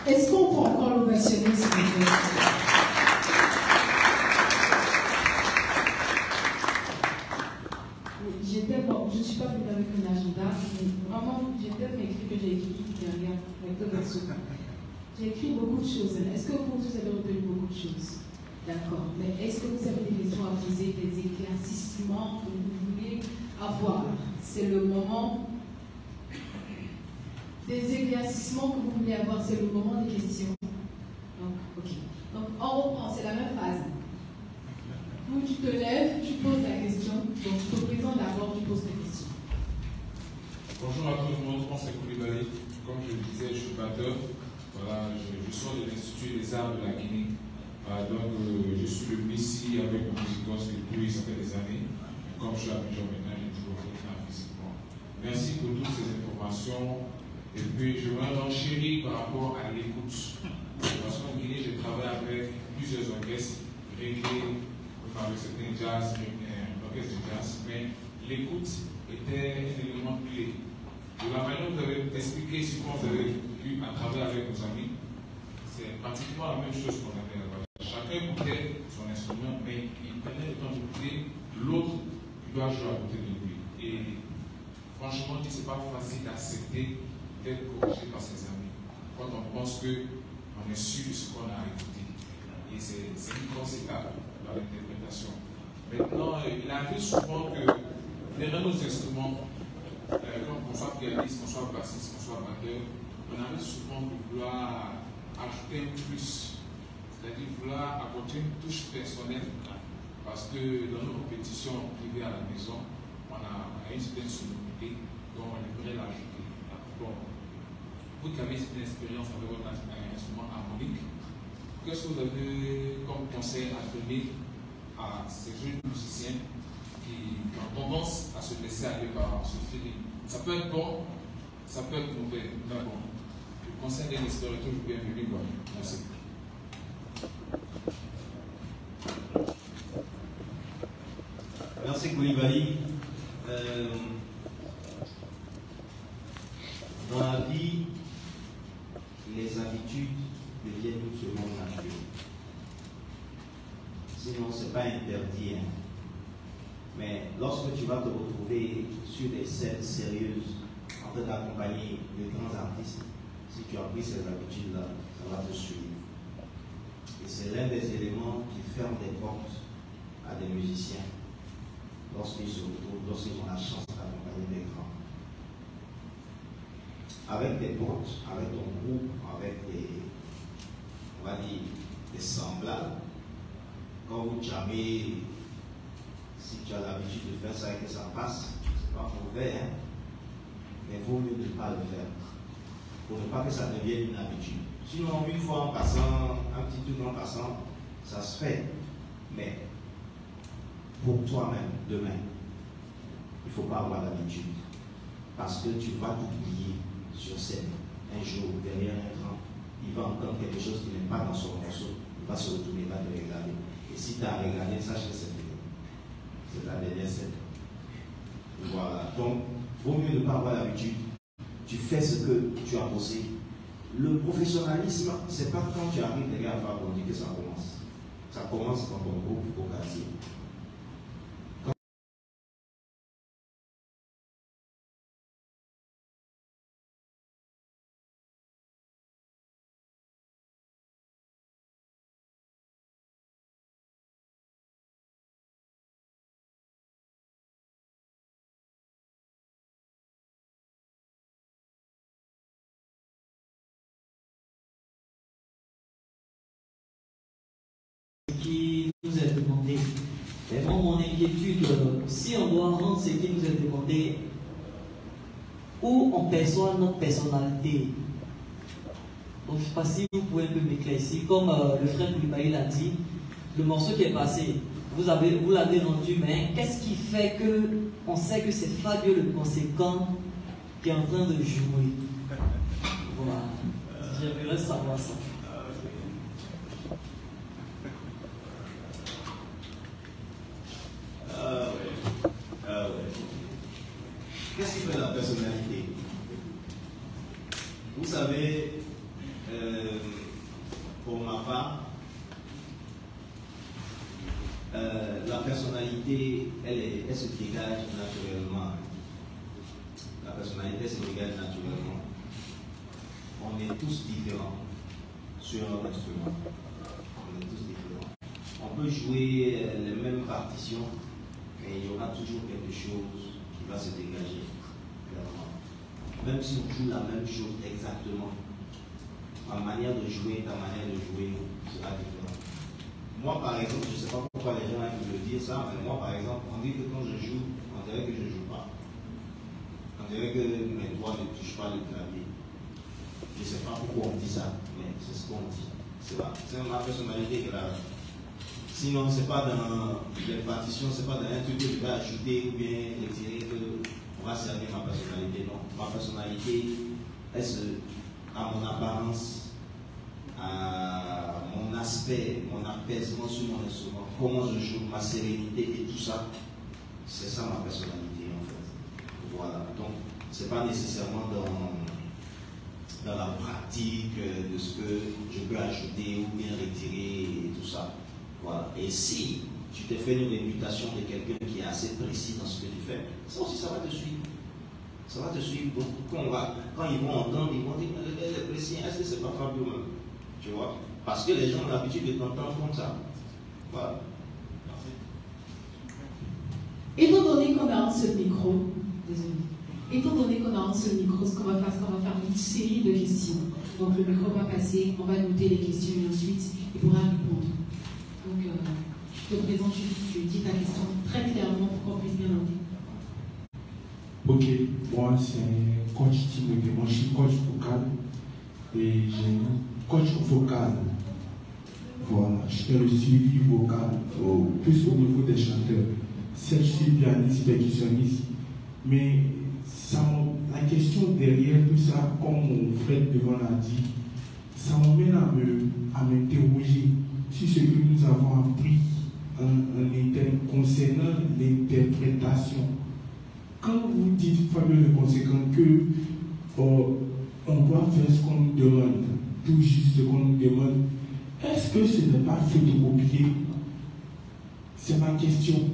Est-ce qu'on peut encore l'ovationner, s'il vous plaît? Je ne suis pas venue avec un agenda, mais vraiment, j'ai peut-être écrit que j'ai écrit derrière, avec le verso. J'ai écrit beaucoup de choses. Est-ce que vous avez retenu beaucoup de choses? D'accord. Mais est-ce que vous avez des questions à poser, des éclaircissements que vous voulez avoir? C'est le moment. Des éclaircissements que vous voulez avoir, c'est le moment des questions. Donc, ok. Donc, on reprend, c'est la même phase. Vous, tu te lèves, tu poses la question. Donc, je te présente d'abord, tu poses la question. Bonjour à tout le monde, je suis Koulibaly. Comme je le disais, je suis batteur. Voilà, je sors de l'Institut des Arts de la Guinée. Je suis le Messi avec le Musicos depuis ça fait des années. Comme je suis Abidjan maintenant, j'ai toujours fait ça physiquement. Merci pour toutes ces informations. Et puis, je vais renchérir par rapport à l'écoute. Parce qu'en Guinée, j'ai travaillé avec plusieurs orchestres, reggae, avec certains jazz, l'orchestre de jazz, mais l'écoute était un élément clé. De la manière dont vous avez expliqué ce qu'on avez vu à travers avec nos amis, c'est pratiquement la même chose qu'on avait là-bas. Chacun écoutait son instrument, mais il prenait le temps d'écouter l'autre qui doit jouer à côté de lui. Et franchement, ce n'est pas facile d'accepter d'être corrigé par ses amis quand on pense qu'on est sûr de ce qu'on a écouté. Et c'est une grosse étape dans l'interprétation. Maintenant, il arrive souvent que derrière nos instruments, qu'on soit pianiste, qu'on soit bassiste, qu'on soit batteur, on arrive souvent de vouloir ajouter un plus, c'est-à-dire vouloir apporter une touche personnelle, parce que dans nos compétitions privées à la maison, on a une certaine sonorité dont on aimerait l'ajouter. Bon, vous qui avez cette expérience avec votre instrument harmonique, qu'est-ce que vous avez comme conseil à donner à ces jeunes musiciens qui ont tendance à se laisser aller par ce feeling? Ça peut être bon, ça peut être mauvais. D'accord. Le conseil d'un expert est toujours bienvenu. Merci. Merci Koulibaly. Dans la vie, les habitudes deviennent une seconde nature. Sinon, ce n'est pas interdit. Hein. Mais lorsque tu vas te retrouver sur des scènes sérieuses en train d'accompagner de grands artistes, si tu as pris ces habitudes-là, ça va te suivre. Et c'est l'un des éléments qui ferme des portes à des musiciens lorsqu'ils se retrouvent, lorsqu'ils ont la chance d'accompagner des grands. Avec tes potes, avec ton groupe, avec des, on va dire, des semblables, quand vous jamais, si tu as l'habitude de faire ça et que ça passe, c'est pas mauvais, hein? Mais il vaut mieux ne pas le faire, pour ne pas que ça devienne une habitude. Sinon, une fois en passant, un petit truc en passant, ça se fait. Mais pour toi-même, demain, il ne faut pas avoir l'habitude. Parce que tu vas t'oublier sur scène un jour derrière un grand quelque chose qui n'est pas dans son morceau, il va se retourner, il va te regarder. Et si tu as regardé, sache que c'est fini. C'est la dernière scène. Voilà. Donc, vaut mieux ne pas avoir l'habitude. Tu fais ce que tu as bossé. Le professionnalisme, c'est pas quand tu arrives derrière à faire produire que ça commence. Ça commence quand on groupe au quartier. Qui nous est demandé. Vraiment, mon inquiétude, si on doit rendre ce qui nous est demandé, où on perçoit notre personnalité. Donc, je ne sais pas si vous pouvez un peu m'éclaircir. Comme le frère Koulibaly l'a dit, le morceau qui est passé, vous l'avez rendu, mais qu'est-ce qui fait qu'on sait que c'est Fabio le conséquent qui est en train de jouer? Voilà. J'aimerais savoir ça. Qu'est-ce qui fait la personnalité? Vous savez, pour ma part, la personnalité, elle se dégage naturellement. La personnalité se dégage naturellement. On est tous différents sur un instrument. On est tous différents. On peut jouer les mêmes partitions, mais il y aura toujours quelque chose qui va se dégager. Même si on joue la même chose exactement, ma manière de jouer, ta manière de jouer sera différente. Moi, par exemple, je ne sais pas pourquoi les gens aiment me dire ça, mais moi, par exemple, on dit que quand je joue, on dirait que je ne joue pas. On dirait que mes doigts ne touchent pas le clavier. Je ne sais pas pourquoi on dit ça, mais c'est ce qu'on dit. C'est ma personnalité qui est là. Sinon, ce n'est pas dans les partitions, ce n'est pas dans un truc que je vais ajouter ou bien retirer que on va servir ma personnalité. Non, ma personnalité, à mon apparence, à mon aspect, mon apaisement sur mon instrument, comment je joue, ma sérénité et tout ça, c'est ça ma personnalité en fait. Voilà, donc c'est pas nécessairement dans la pratique de ce que je peux ajouter ou bien retirer et tout ça. Voilà. Et si tu te fais une réputation de quelqu'un qui est assez précis dans ce que tu fais, ça aussi ça va te suivre. Ça va te suivre. Donc, quand ils vont entendre, ils vont dire, elle est précis, est-ce que c'est pas Fabio même? Tu vois? Parce que les gens ont l'habitude de t'entendre comme ça. Voilà. Étant donné qu'on a un seul micro, désolé. Étant donné qu'on a un seul micro, ce qu'on va faire, c'est qu'on va faire une série de questions. Donc le micro va passer, on va noter les questions et ensuite il pourra répondre. Donc je te présente, tu dis ta question très clairement pour qu'on puisse bien noter. Ok, moi c'est coach Timothée, moi je suis coach vocal et j'ai un coach vocal. Voilà, je fais le suivi vocal, plus au niveau des chanteurs. Certes, je suis pianiste, percussionniste, mais la question derrière tout ça, comme mon frère devant l'a dit, ça m'amène à m'interroger sur ce que nous avons appris concernant l'interprétation. Quand vous dites, Fabio le conséquent, que on doit faire ce qu'on nous demande, tout juste ce qu'on nous demande, est-ce que ce n'est pas photocopier? C'est ma question.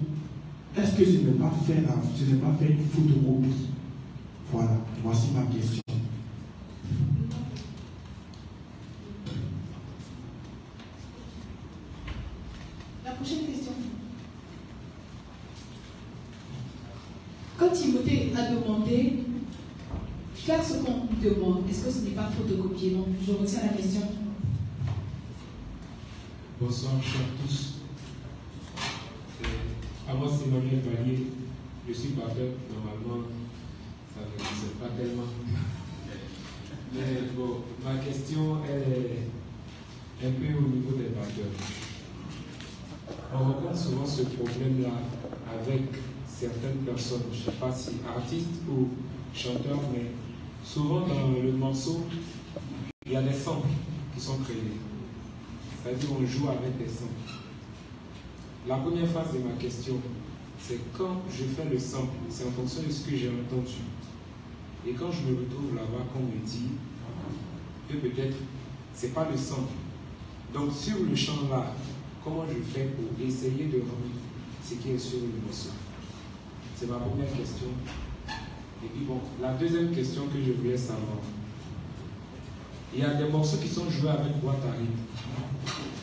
Est-ce que ce n'est pas faire une photocopie? Voilà, voici ma question. La prochaine question. Quand Timothée a demandé, faire ce qu'on lui demande, est-ce que ce n'est pas photocopier? Donc, je retiens la question. Bonsoir, chers tous. Moi, c'est Manuel Valier. Je suis batteur. Normalement, ça ne me concerne pas tellement. Mais bon, ma question est un peu au niveau des batteurs. On rencontre souvent ce problème-là avec certaines personnes, je ne sais pas si artistes ou chanteurs, mais souvent dans le morceau, il y a des samples qui sont créés. C'est-à-dire on joue avec des samples. La première phase de ma question, c'est quand je fais le sample, c'est en fonction de ce que j'ai entendu. Et quand je me retrouve là-bas, qu'on me dit que peut-être c'est pas le sample. Donc sur le champ là, comment je fais pour essayer de rendre ce qui est sur le morceau? C'est ma première question. Et puis bon, la deuxième question que je voulais savoir. Il y a des morceaux qui sont joués avec boîte à rythme,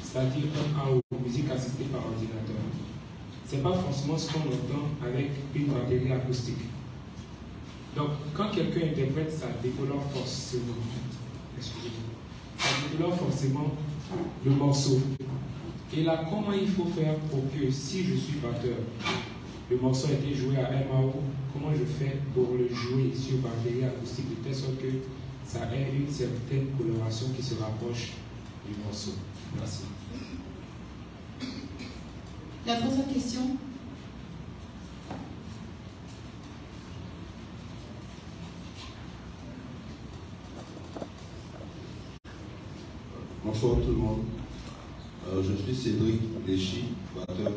c'est-à-dire un AO, musique assistée par ordinateur. C'est pas forcément ce qu'on entend avec une batterie acoustique. Donc, quand quelqu'un interprète, ça décolore forcément. Excusez-moi. Ça décolore forcément le morceau. Et là, comment il faut faire pour que, si je suis batteur, le morceau a été joué à MAO, comment je fais pour le jouer sur batterie acoustique de telle sorte que ça ait une certaine coloration qui se rapproche du morceau. Merci. La troisième question. Bonsoir tout le monde. Je suis Cédric Léchy, batteur.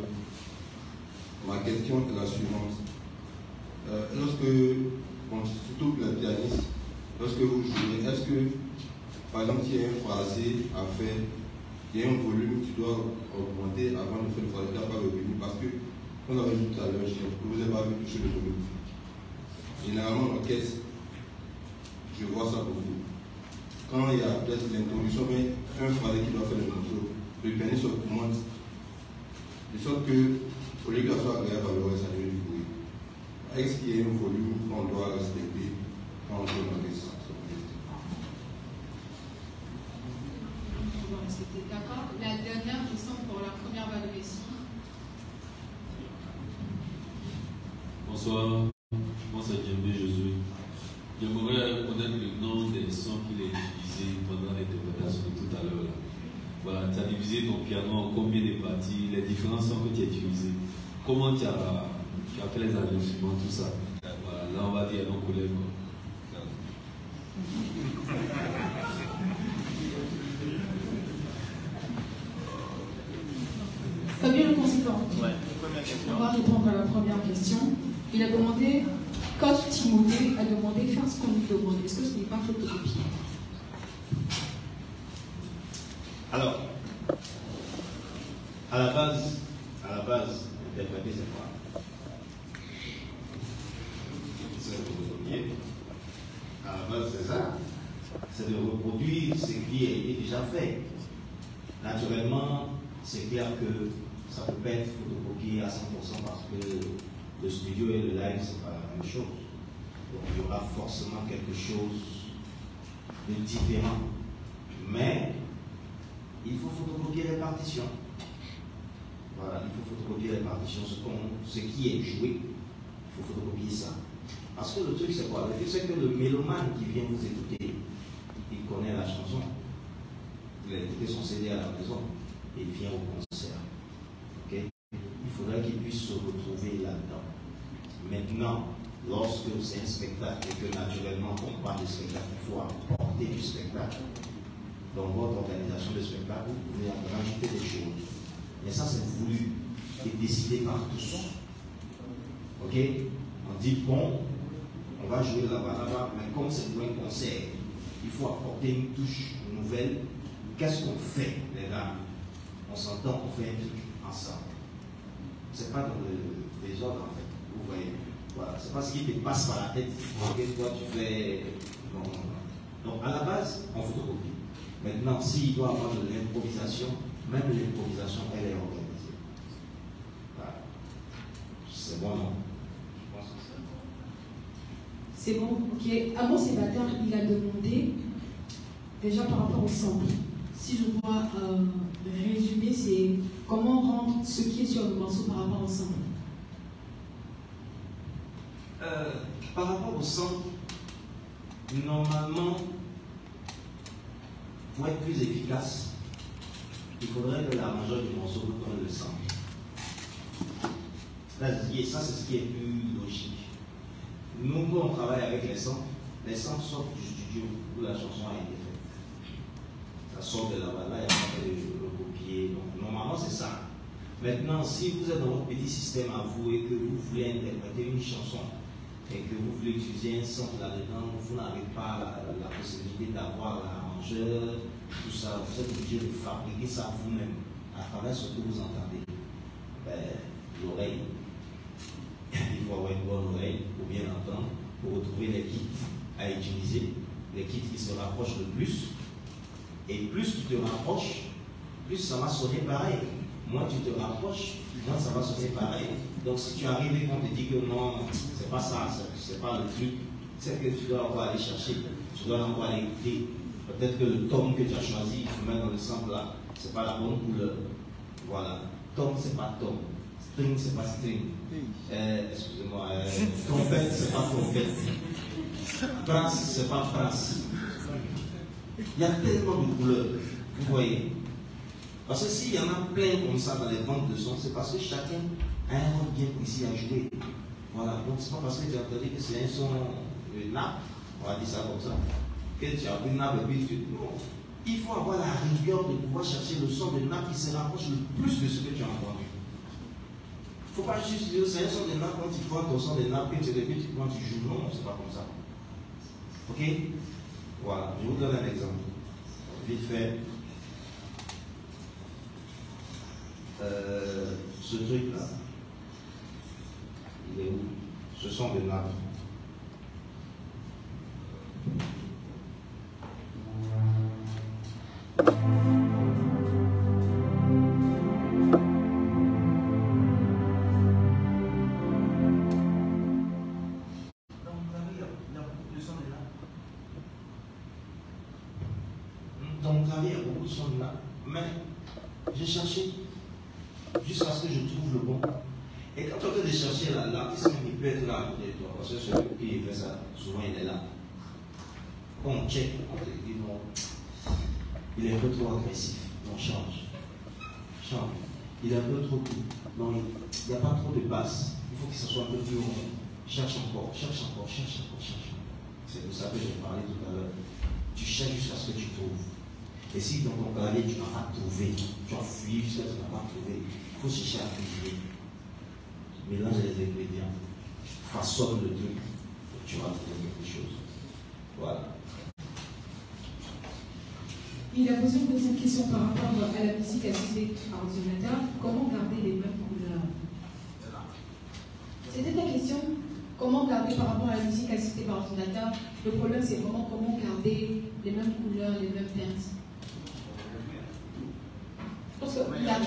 Ma question est la suivante. Surtout le pianiste, lorsque vous jouez, est-ce que, par exemple, s'il y a un phrasé à faire, il y a un volume que tu dois augmenter avant de faire le phrasé, tu n'as pas revenu, parce que, comme on avait dit tout à l'heure, je ne vous ai pas vu toucher le volume. Généralement, l'orchestre, je vois ça beaucoup. Quand il y a peut-être l'introduction, mais un phrasé qui doit faire le morceau, le pianiste augmente, de sorte que, au lieu que ça soit agréable à l'oreille, ça devient du bruit. Est-ce qu'il y a un volume qu'on doit respecter quand on joue l'orchestre? D'accord. La dernière question pour la première valorisation. Bonsoir, moi c'est Djembe Josué. J'aimerais connaître le nom des sons qu'il a utilisés pendant l'interprétation de tout à l'heure. Voilà, tu as divisé ton piano en combien de parties, les différents sons que tu as utilisés. Comment tu as fait les ajustements, tout ça. Voilà, là on va dire à nos collègues. Fabien le consultant. Ouais, première question. On va répondre à la première question. Il a demandé, coach Timothée a demandé faire ce qu'on lui demande. Est-ce que ce n'est pas photocopier? Alors, à la base, interpréter c'est quoi? C'est photocopier. À la base, c'est ça. C'est de reproduire ce qui a été déjà fait. Naturellement, c'est clair que ça ne peut pas être photocopié à 100% parce que le studio et le live, c'est pas la même chose. Donc, il y aura forcément quelque chose de différent. Mais, il faut photocopier les partitions. Voilà, il faut photocopier les partitions, ce qui est joué, il faut photocopier ça. Parce que le truc, c'est quoi? Le truc, c'est que le mélomane qui vient vous écouter, il connaît la chanson. Il a écouté son CD à la maison et il vient au concert. Okay? Il faudrait qu'il puisse se retrouver là-dedans. Maintenant, lorsque c'est un spectacle et que naturellement on parle de spectacle, il faut apporter du spectacle. Dans votre organisation de spectacle, vous pouvez rajouter des choses. Mais ça, c'est voulu et décidé par tous. Ok? On dit, bon, on va jouer là-bas, mais comme c'est pour un concert, il faut apporter une touche nouvelle. Qu'est-ce qu'on fait, les gars? On s'entend, on fait un truc ensemble. C'est pas dans le désordre, en fait. Vous voyez? Voilà, c'est pas ce qui te passe par la tête. Ok, toi, tu fais. Non, non, non. Donc, à la base, on photocopie. Maintenant, s'il doit y avoir de l'improvisation, même l'improvisation, elle est organisée. Voilà. C'est bon, non? Je pense que c'est C'est bon, ok. Avant ces batteurs, il a demandé, déjà par rapport au sample, si je dois résumer, c'est comment rendre ce qui est sur le morceau par rapport au sample. Par rapport au sample, normalement, pour être plus efficace, il faudrait que l'arrangeur du morceau vous donne le sample. Ça, c'est ce qui est plus logique. Nous, quand on travaille avec les samples sortent du studio où la chanson a été faite. Ça sort de là-bas, là, il n'y a pas de recopier. Donc, normalement, c'est ça. Maintenant, si vous êtes dans votre petit système à vous et que vous voulez interpréter une chanson et que vous voulez utiliser un son là-dedans, vous n'avez pas la possibilité d'avoir l'arrangeur, tout ça, vous êtes obligé de fabriquer ça vous-même à travers ce que vous entendez. L'oreille, il faut avoir une bonne oreille pour bien entendre, pour retrouver les kits à utiliser, les kits qui se rapprochent le plus. Et plus tu te rapproches, plus ça va sonner pareil. Moins tu te rapproches, moins ça va sonner pareil. Donc si tu arrives et qu'on te dit que non, c'est pas ça, c'est pas le truc, c'est que tu dois encore aller chercher, tu dois encore aller écouter. Peut-être que le tome que tu as choisi, tu mets dans le sample là, c'est pas la bonne couleur. Voilà. Tome, c'est pas tome. String, c'est pas string. Excusez-moi. Trompette, c'est pas trompette. Brasse, c'est pas brasse. Il y a tellement de couleurs. Vous voyez. Parce que s'il y en a plein comme ça dans les banques de sons, c'est parce que chacun a un rôle bien précis à jouer. Voilà. Donc c'est pas parce que tu as entendu que c'est un son de nappe, on va dire ça comme ça, que tu as pris une nappe et puis tu dis non. Il faut avoir la rigueur de pouvoir chercher le son de nappe qui se rapproche le plus de ce que tu as entendu. Il ne faut pas juste dire c'est un son de nappe quand tu prends ton son de nappe et tu répètes, quand tu joues. Non, c'est pas comme ça. Ok? Voilà, je vous donne un exemple. Vite fait. Ce truc-là, il est où? Ce son de nappe. Dans mon clavier, il y a beaucoup de sons de nappe. Mais j'ai cherché jusqu'à ce que je trouve le bon. Et quand tu es en train de chercher là, l'artiste il peut être là à côté de toi. Parce que celui qui fait ça, souvent il est là. Quand on check, on te dit non, il est un peu trop agressif. Non, change. Change. Il est un peu trop doux. Non, il n'y a pas trop de basse. Il faut que ça soit un peu plus rond. Cherche encore, cherche encore, cherche encore, cherche encore. C'est de ça que j'ai parlé tout à l'heure. Tu cherches jusqu'à ce que tu trouves. Et si dans ton clavier tu n'as pas trouvé, tu as fui jusqu'à ce que tu n'as pas trouvé, il faut chercher à fouiller. Tu mélanges les ingrédients, façonne le truc, et tu vas trouver quelque chose. Voilà. Il a posé une deuxième question par rapport à la musique assistée par ordinateur. Comment garder les mêmes couleurs? C'était ta question? Comment garder par rapport à la musique assistée par ordinateur? Le problème c'est comment garder les mêmes couleurs, les mêmes teintes. Parce que il y a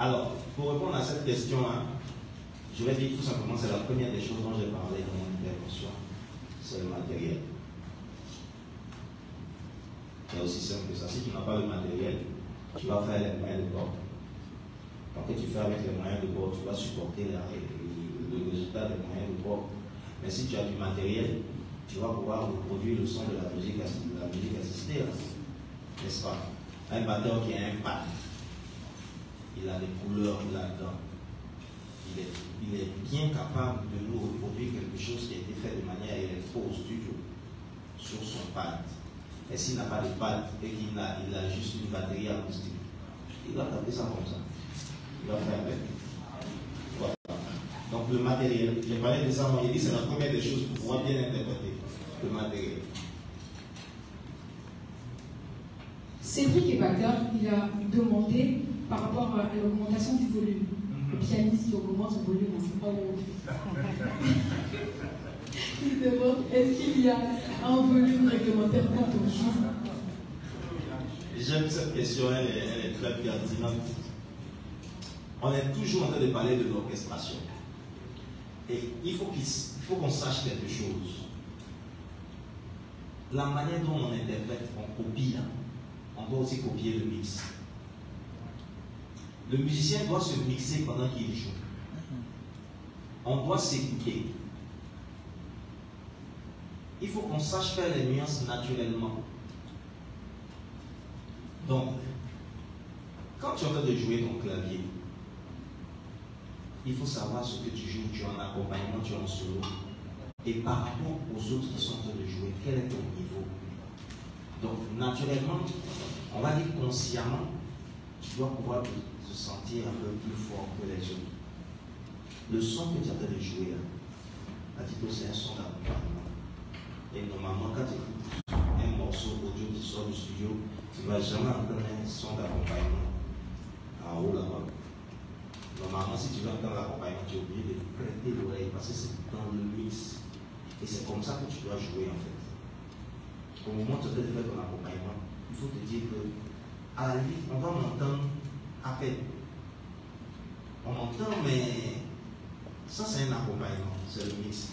Alors, pour répondre à cette question, je vais dire tout simplement, c'est la première des choses dont j'ai parlé dans mon intervention, c'est le matériel. C'est aussi simple que ça. Si tu n'as pas le matériel, tu vas faire les moyens de bord. Quand tu fais avec les moyens de bord, tu vas supporter le résultat des moyens de bord. Mais si tu as du matériel, tu vas pouvoir reproduire le son de la musique assistée, n'est-ce pas? Un batteur qui a un pad, il a des couleurs là-dedans. Il est bien capable de nous reproduire quelque chose qui a été fait de manière électro au studio, sur son pad. Et s'il n'a pas de pad et qu'il a juste une batterie acoustique, il va taper ça comme ça. Il va faire avec. Voilà. Donc le matériel, j'ai parlé de ça, moi j'ai dit c'est la première des choses pour pouvoir bien interpréter le matériel. Cédric et Bagdad, il a demandé par rapport à l'augmentation du volume. Le pianiste qui augmente son volume en il demande est-ce qu'il y a un volume réglementaire quand on joue? J'aime cette question, elle est très pertinente. On est toujours en train de parler de l'orchestration. Et il faut qu'on sache quelque chose. La manière dont on interprète, on copie, on doit aussi copier le mix. Le musicien doit se mixer pendant qu'il joue. On doit s'écouter. Il faut qu'on sache faire les nuances naturellement. Donc, quand tu es en train de jouer ton clavier, il faut savoir ce que tu joues, tu es en accompagnement, tu es en solo. Et par rapport aux autres qui sont en train de jouer, quel est ton niveau? Donc, naturellement, on va dire consciemment, tu dois pouvoir te sentir un peu plus fort que les autres. Le son que tu es en train de jouer là, à Tito, c'est un son d'accompagnement. Et normalement, quand tu écoutes un morceau audio qui sort du studio, tu ne vas jamais entendre un son d'accompagnement en haut là-bas. Normalement, si tu veux entendre l'accompagnement, tu es obligé de prêter l'oreille parce que c'est dans le mix. Et c'est comme ça que tu dois jouer en fait. Au moment où tu as fait ton accompagnement, il faut te dire que à la limite, on va m'entendre à peine. On m'entend, mais ça c'est un accompagnement, c'est le mix.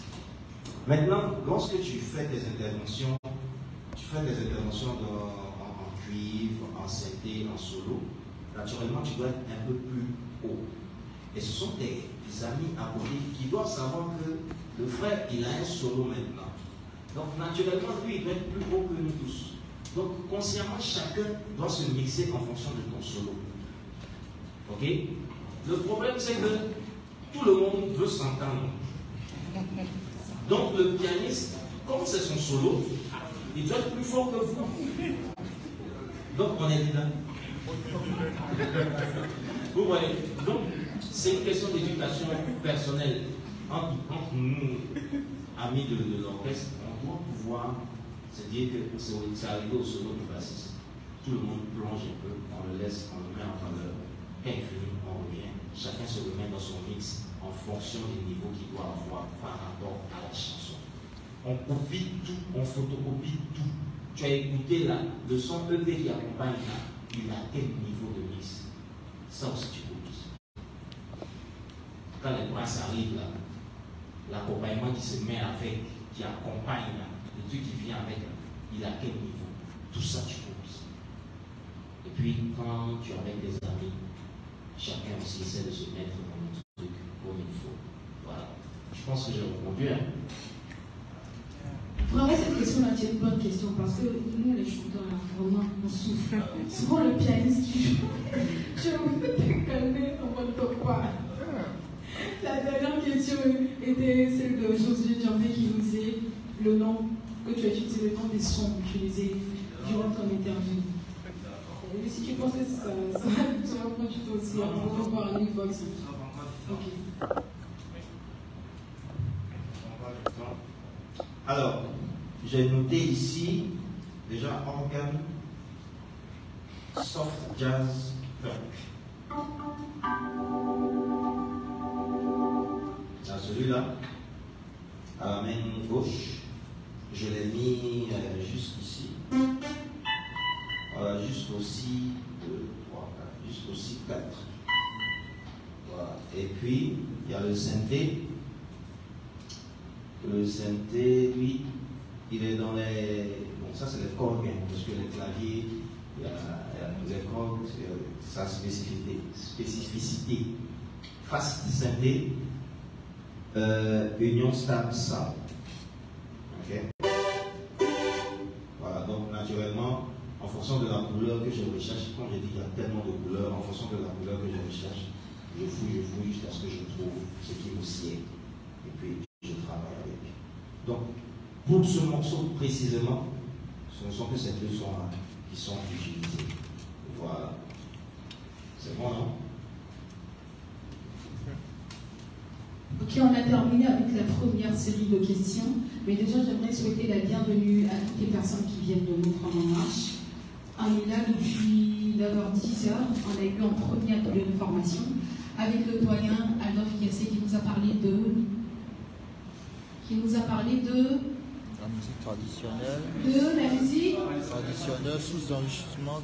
Maintenant, lorsque tu fais des interventions, en cuivre, en synthé, en solo, naturellement tu dois être un peu plus haut. Et ce sont des amis à côté qui doivent savoir que le frère, il a un solo maintenant. Donc naturellement, lui, il doit être plus haut que nous tous. Donc consciemment, chacun doit se mixer en fonction de ton solo. Ok? Le problème, c'est que tout le monde veut s'entendre. Donc le pianiste, comme c'est son solo, il doit être plus fort que vous. Donc on est là. Vous voyez? Donc c'est une question d'éducation personnelle. Entre nous, amis de l'orchestre, on doit pouvoir se dire que c'est arrivé au solo du bassiste. Tout le monde plonge un peu, on le laisse, on le met en valeur. Quand il finit, on revient. Chacun se remet dans son mix en fonction des niveaux qu'il doit avoir par rapport à la chanson. On copie tout, on photocopie tout. Tu as écouté là, le son EP qui accompagne là, il a quel niveau de mix? Ça aussi tu copies. Quand les brasses arrivent là, l'accompagnement qui se met avec, qui accompagne là, le truc qui vient avec là, il a quel niveau? Tout ça tu copies. Et puis quand tu es avec des amis, chacun aussi essaie de se mettre dans le truc comme il faut. Voilà. Je pense que j'ai répondu. Vraiment, cette question-là, c'est une bonne question parce que nous, les chanteurs, là, vraiment, on souffre. Souvent, le pianiste, je veux te calmer, on ne peut pas. La dernière question était celle de Josué Djambé qui nous disait le nom que tu as utilisé, le nom des sons utilisés durant ton interview. Et si tu penses que ça va prendre du temps aussi, on va voir une voix. Ok. Alors, j'ai noté ici, déjà organe, soft jazz, funk. Dans celui-là, à la main gauche, je l'ai mis jusqu'ici. Voilà, jusqu'au Si, 2, 3, 4, jusqu'au Si 4. Voilà. Et puis, il y a le synthé. Le synthé, lui, il est dans les... Bon, ça c'est les cordes, parce que les claviers, il y a les cordes, c'est sa spécificité. Fast synthé, union stable sound. Ok? Voilà, donc naturellement, en fonction de la couleur que je recherche, quand je dis qu'il y a tellement de couleurs, en fonction de la couleur que je recherche, je fouille jusqu'à ce que je trouve ce qui me sied. Et puis, je travaille avec. Donc, pour ce morceau précisément, ce ne sont que ces deux sons-là qui sont utilisés. Voilà. C'est bon, non? Ok, on a terminé avec la première série de questions. Mais déjà, j'aimerais souhaiter la bienvenue à toutes les personnes qui viennent de nous prendre en marche. On est là depuis d'abord 10 heures. On a eu en premier atelier de formation avec le doyen Adolphe Kiassé qui nous a parlé de la musique traditionnelle. De la musique traditionnelle sous enrichissement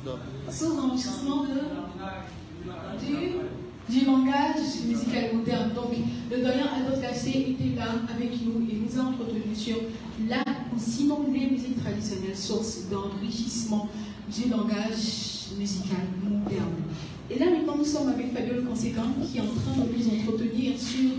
du langage musical moderne. Donc, le doyen Adolphe Kiassé était là avec nous et nous a entretenu sur la ou sinon les musiques traditionnelles, source d'enrichissement du langage musical moderne. Et là, maintenant, nous sommes avec Fabio Le Conséquent qui est en train de nous entretenir sur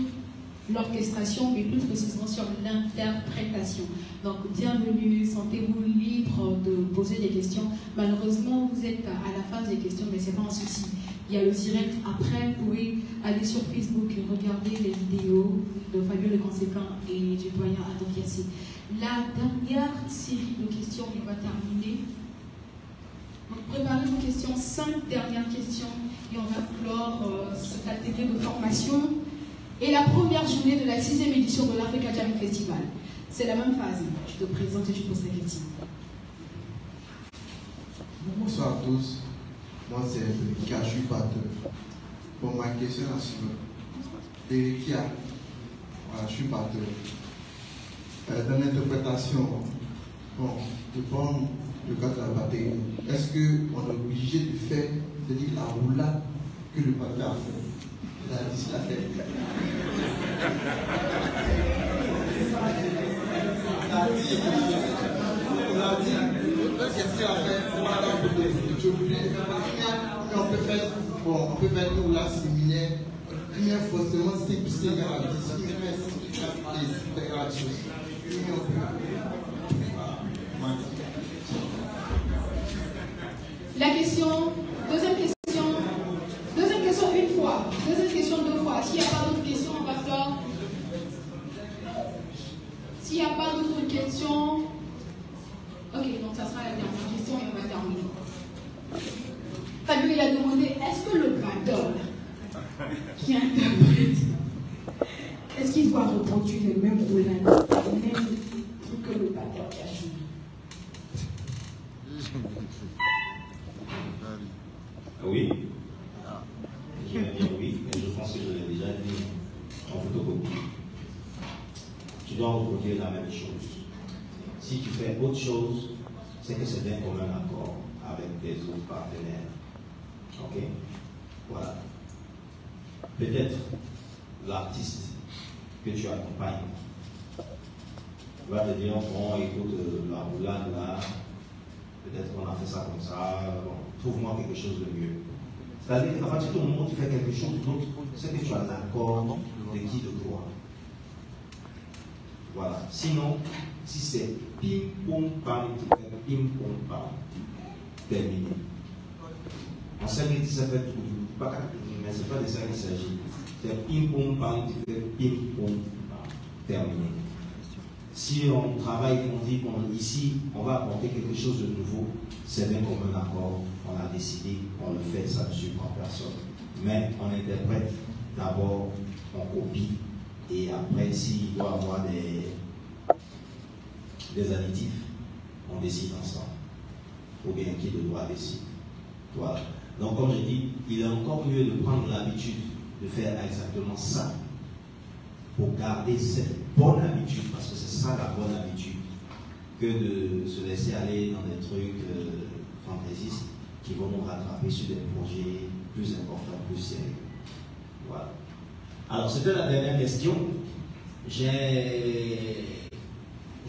l'orchestration, mais plus précisément sur l'interprétation. Donc, bienvenue, sentez-vous libre de poser des questions. Malheureusement, vous êtes à la phase des questions, mais ce n'est pas un souci. Il y a le direct. Après, vous pouvez aller sur Facebook et regarder les vidéos de Fabio Le Conséquent et du doyen Adam Kiassi. La dernière série de questions, on va terminer. Donc, préparez vos questions, 5 dernières questions, et on va clore cet atelier de formation. Et la première journée de la 6e édition de l'Africa Jam Festival. C'est la même phase. Je te présente et tu poses la question. Bonsoir à tous. Moi, c'est Kia, je suis batteur. Bon, ma question est la suivante. Et Kia, voilà, je suis batteur. Dans l'interprétation, bon, je prends le cas de la batterie. Est-ce qu'on est obligé de faire, de dire la roulade que le batteur a fait? La fait. On peut faire une roulade similaire, mais forcément c'est égal à 10, mais c'est égal à la chose. La question, deuxième question une fois, deuxième question 2 fois. S'il n'y a pas d'autres questions, on va clore. S'il n'y a pas d'autres questions, ok, donc ça sera la dernière question et on va terminer. Fabio, il a demandé, est-ce que le batteur qui interprète, est-ce qu'il doit reproduire les mêmes roulades, les mêmes trucs que le batteur qui a joué? Oui. Je vais dire oui, mais je pense que je l'ai déjà dit en photocopie. Tu dois reproduire la même chose. Si tu fais autre chose, c'est que c'est d'un commun accord avec tes autres partenaires. Ok? Voilà. Peut-être l'artiste que tu accompagnes va te dire, bon, écoute, la roulade là, peut-être qu'on a fait ça comme ça, bon, trouve-moi quelque chose de mieux. C'est-à-dire qu'à partir du moment où tu fais quelque chose d'autre, c'est que tu as l'accord de qui de toi. Voilà. Sinon, si c'est ping-pong-pam, tu fais ping-pong-pam, terminé. En 5 minutes, ça fait tout, mais ce n'est pas de ça qu'il s'agit. C'est ping-pong-pam, tu fais ping-pong-pam, terminé. Si on travaille, on dit ici, on va apporter quelque chose de nouveau, c'est bien comme un accord, on a décidé, on le fait, ça ne surprend personne. Mais on interprète, d'abord, on copie, et après, s'il doit y avoir des additifs, on décide ensemble. Il faut bien qu'il y ait le droit décider. Voilà. Donc, comme je dis, il est encore mieux de prendre l'habitude de faire exactement ça pour garder cette bonne habitude, parce que c'est ça la bonne habitude, que de se laisser aller dans des trucs fantaisistes qui vont nous rattraper sur des projets plus importants, plus sérieux. Voilà. Alors, c'était la dernière question. Je ne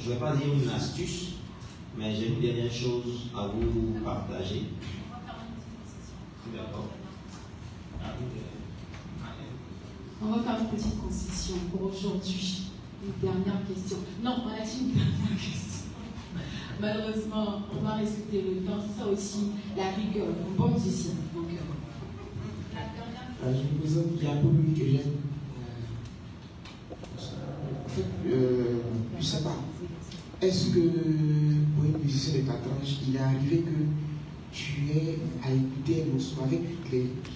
vais pas dire une astuce, mais j'ai une dernière chose à vous partager. D'accord. On va faire une petite concession pour aujourd'hui. Une dernière question. Non, on a dit une dernière question. Malheureusement, on va respecter le temps. C'est ça aussi la rigueur. On pense ici. Donc, la dernière. Je me présente, il y a un peu plus que j'aime. En fait, je ne sais pas. Est-ce que pour un musicien de 4 ans, il est arrivé que tu aies à écouter un morceau avec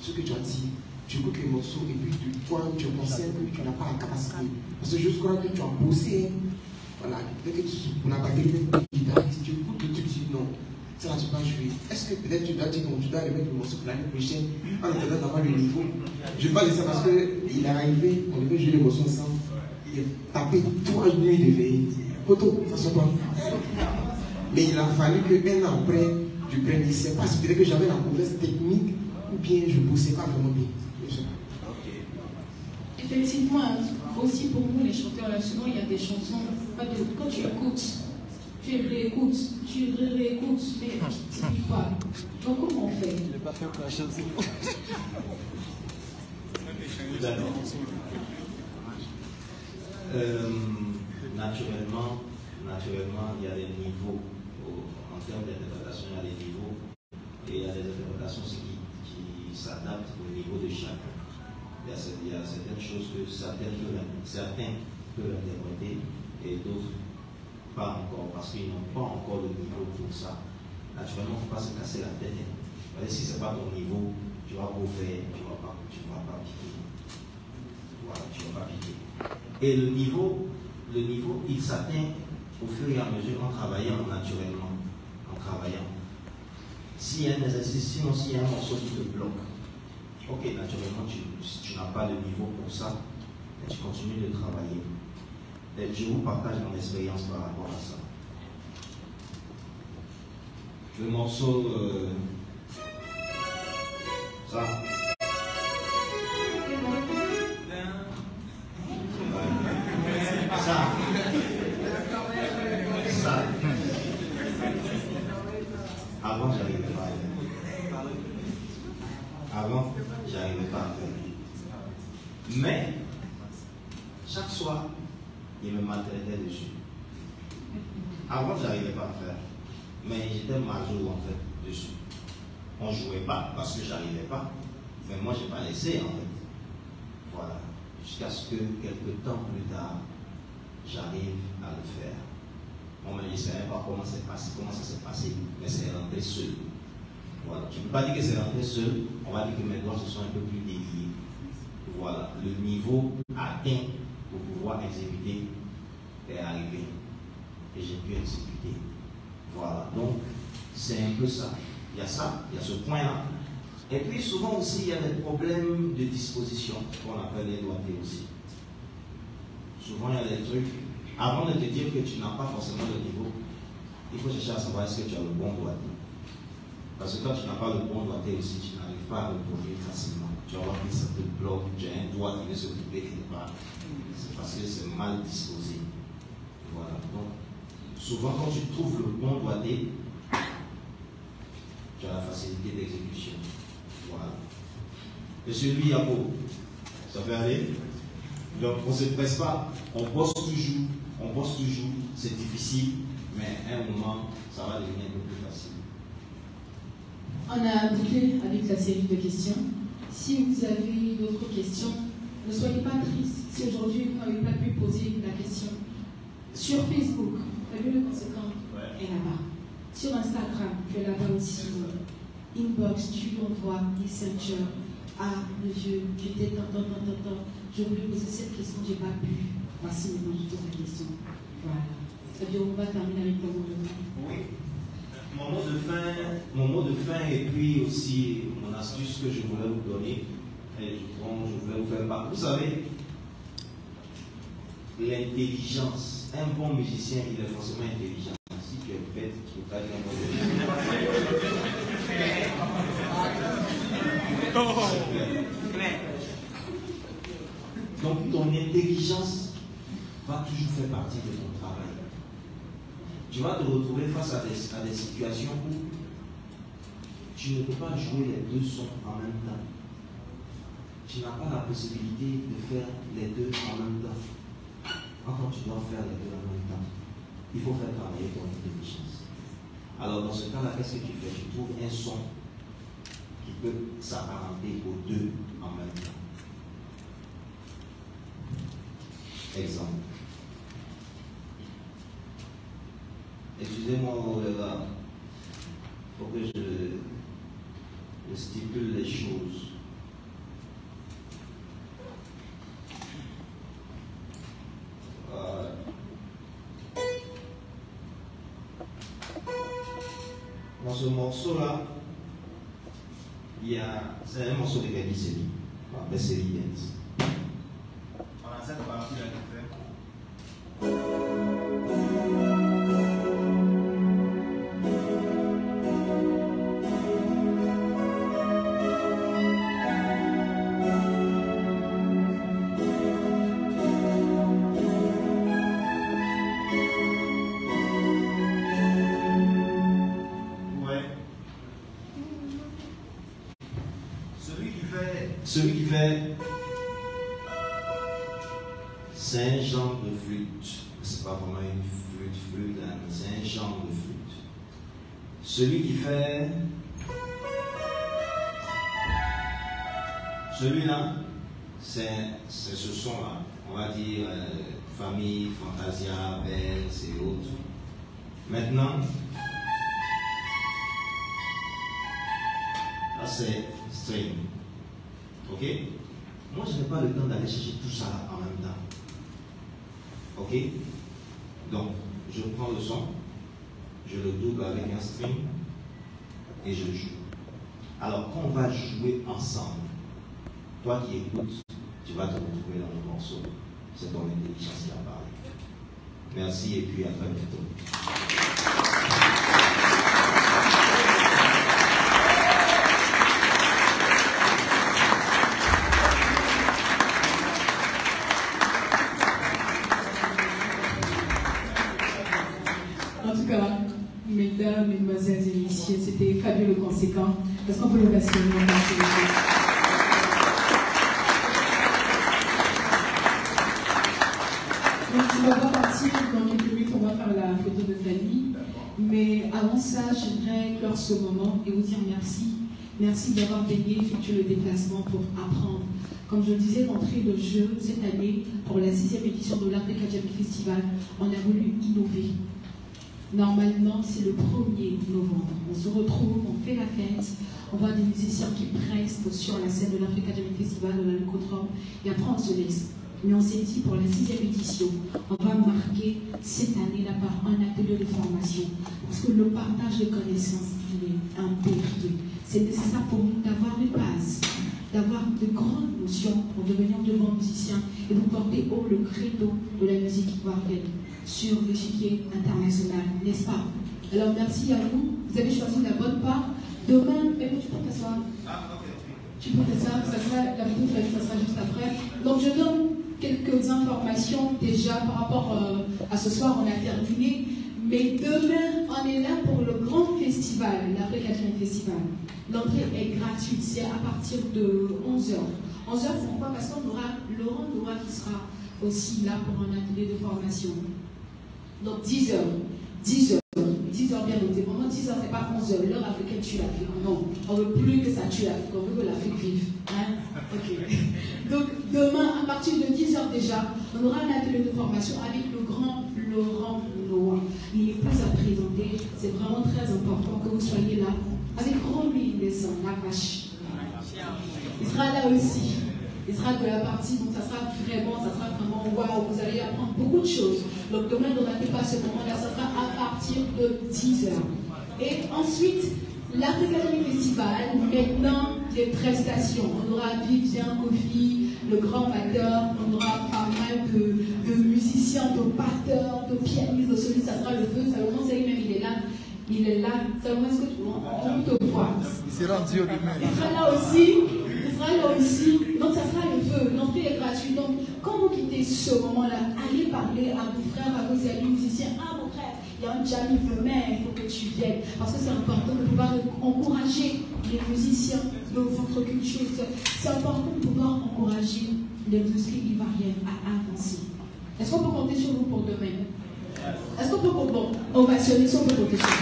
ce que tu as dit? Tu écoutes les morceaux et puis toi, tu es conscient que tu n'as pas la capacité. Parce que je crois que tu as bossé. Voilà, dès que on n'a pas terminé de guitariste, tu écoutes le truc, tu dis non, ça là tu vas jouer. Est-ce que peut-être tu dois dire non, tu dois remettre le morceau pour l'année prochaine en attendant d'avoir le niveau? Je parle de ça parce qu'il est arrivé, on devait jouer les morceaux ensemble. Il a tapé 3 nuits de veille. Poto, ça se passe. Mais il a fallu qu'un an après, je prenne. Je ne sais pas si peut-être que j'avais la mauvaise technique ou bien je ne bossais pas vraiment bien. Effectivement, aussi pour nous les chanteurs, là, souvent il y a des chansons, quand tu écoutes, tu réécoutes, mais tu ne dis pas. Donc comment on fait? Je n'ai pas fait pour la chanson. D'accord. Naturellement, il y a des niveaux. En termes d'interprétation, il y a des niveaux. Et il y a des interprétations qui s'adaptent il y a certaines choses que certains peuvent interpréter et d'autres pas encore, parce qu'ils n'ont pas encore le niveau pour ça. Naturellement, il ne faut pas se casser la tête. Si ce n'est pas ton niveau, tu vas pas faire, tu ne vas pas piquer. Voilà, tu ne vas pas piquer. Et le niveau, il s'atteint au fur et à mesure en travaillant naturellement. En travaillant. S'il y a un exercice, sinon s'il y a un morceau qui te bloque, ok, naturellement, tu n'as pas le niveau pour ça, mais tu continues de travailler. Et je vous partage mon expérience par rapport à ça. Le morceau, ça. Ça. Avant, j'arrivais pas à faire. Avant, j'arrivais pas à faire. Mais, chaque soir, il me maltraitait dessus. Avant, j'arrivais pas à faire. Mais j'étais major en fait dessus. On ne jouait pas parce que j'arrivais pas. Mais moi, je n'ai pas laissé en fait. Voilà. Jusqu'à ce que quelques temps plus tard, j'arrive à le faire. On ne savait pas comment ça s'est passé, mais c'est rentré seul. Voilà. Je ne peux pas dire que c'est rentré seul, on va dire que mes doigts se sont un peu plus déliés. Voilà. Le niveau atteint pour pouvoir exécuter est arrivé. Et j'ai pu exécuter. Voilà. Donc, c'est un peu ça. Il y a ça, il y a ce point-là. Et puis souvent aussi, il y a des problèmes de disposition, qu'on appelle les doigtés aussi. Souvent, il y a des trucs. Avant de te dire que tu n'as pas forcément le niveau, il faut chercher à savoir est-ce que tu as le bon doigté. Parce que quand tu n'as pas le bon doigté aussi, tu n'arrives pas à le produire facilement. Tu vas voir que ça te bloque, tu as un doigt qui veut s'occuper quelque part. C'est parce que c'est mal disposé. Voilà. Donc, souvent, quand tu trouves le bon doigté, tu as la facilité d'exécution. Voilà. Monsieur lui, Yabo, ça fait aller? Donc, on ne se presse pas, on bosse toujours, c'est difficile, mais à un moment, ça va devenir un peu plus facile. On a bouclé avec la série de questions. Si vous avez d'autres questions, ne soyez pas tristes. Si aujourd'hui vous n'avez pas pu poser la question, sur Facebook, vous avez vu le conséquent est là-bas. Sur Instagram, tu es là-bas aussi. Inbox, tu envoies Messenger. Ah, le vieux, j'étais tant. Je voulais poser cette question, je n'ai pas pu. Voici maintenant, je pose la question. Voilà. C'est-à-dire, on va terminer avec ton mot de fin. Oui. Mon mot de fin et puis aussi mon astuce que je voulais vous donner. Et je voulais vous faire part. Vous savez, l'intelligence. Un bon musicien, il est forcément intelligent. Si tu es bête, tu peux pas dire un mot de Donc ton intelligence va toujours faire partie de ton travail. Tu vas te retrouver face à des situations où tu ne peux pas jouer les deux sons en même temps. Tu n'as pas la possibilité de faire les deux en même temps. Quand tu dois faire les deux en même temps, il faut faire travailler ton intelligence. Alors dans ce cas-là, qu'est-ce que tu fais? Tu trouves un son qui peut s'apparenter aux deux en même temps. Exemple. Excusez-moi, il faut que je stipule les choses. Dans ce morceau-là, c'est un morceau de Gaby Sely, on appelle Sely Dance. On a cette partie-là qui fait. Celui qui fait, c'est un genre de flûte. C'est pas vraiment une flûte, hein, c'est un genre de flûte. Celui qui fait, celui-là, c'est ce son-là, on va dire famille, Fantasia, Benz et autres. Maintenant, là c'est string. Ok? Moi je n'ai pas le temps d'aller chercher tout ça en même temps. Ok? Donc, je prends le son, je le double avec un string et je joue. Alors, quand on va jouer ensemble, toi qui écoutes, tu vas te retrouver dans le morceau. C'est ton intelligence qui a parlé. Merci et puis à très bientôt. En tout cas, mesdames, mesdemoiselles et messieurs, c'était fabuleux conséquent. Est-ce qu'on peut le passer au nom de on va partir dans quelques minutes, on va faire la photo de famille. Mais avant ça, j'aimerais clore ce moment et vous dire merci. Merci d'avoir daigné effectuer le déplacement pour apprendre. Comme je le disais d'entrée de jeu, cette année, pour la 6e édition de l'Africa Jam Festival, on a voulu innover. Normalement, c'est le 1er novembre. On se retrouve, on fait la fête, on voit des musiciens qui prestent sur la scène de l'Africa Jam Festival, de la Locotron, et après on se laisse. Mais on s'est dit pour la 6e édition, on va marquer cette année-là par un atelier de formation. Parce que le partage de connaissances, il est impérieux. C'est nécessaire pour nous d'avoir une base, d'avoir de grandes notions pour devenir de bons musiciens et de porter haut le credo de la musique ivoirienne sur l'échiquier international, n'est-ce pas? Alors merci à vous, vous avez choisi la bonne part. Demain, tu peux t'asseoir. Tu peux t'asseoir, ça sera la photo de la vie, ça sera juste après. Donc je donne quelques informations déjà par rapport à ce soir, on a terminé. Mais demain, on est là pour le grand festival, l'Africa Jam Festival. L'entrée est gratuite, c'est à partir de 11h. 11h, pourquoi? Parce qu'on aura Laurent Noura qui sera aussi là pour un atelier de formation. Donc 10h. 10h bien noté. Vraiment 10h, c'est pas 11h. L'heure africaine tue l'Afrique. Non, on veut plus que ça tue l'Afrique, on veut que l'Afrique vive. Hein? Ok. Donc demain, à partir de 10h déjà, on aura un atelier de formation avec le grand Laurent Noura. Il est plus à présenter. C'est vraiment très important que vous soyez là. Avec grand lui, il descend, la vache. Il sera là aussi. Il sera de la partie, donc ça sera vraiment waouh, vous allez apprendre beaucoup de choses. Donc demain, ne ratez pas ce moment-là, ça sera à partir de 10h. Et ensuite, l'Africa Jam Festival, maintenant, les prestations. On aura Vivien Kofi, le grand batteur, on aura pas mal de musiciens, de batteurs, de pianistes, de solistes, ça sera le feu. Salomon Sey-même, il est là. Il est là. Salomon, est-ce que on te voit? Il sera en Dieu demain. Il sera là aussi. Là aussi, donc ça sera le feu, l'entrée est gratuite. Donc quand vous quittez ce moment-là, allez parler à vos frères, à vos amis musiciens. Ah mon frère, il y a un jam demain, il faut que tu viennes. Parce que c'est important de pouvoir encourager les musiciens de votre culture. C'est important de pouvoir encourager l'industrie ivoirienne à avancer. Est-ce qu'on peut compter sur vous pour demain? Est-ce qu'on peut ovationner si on peut compter sur vous?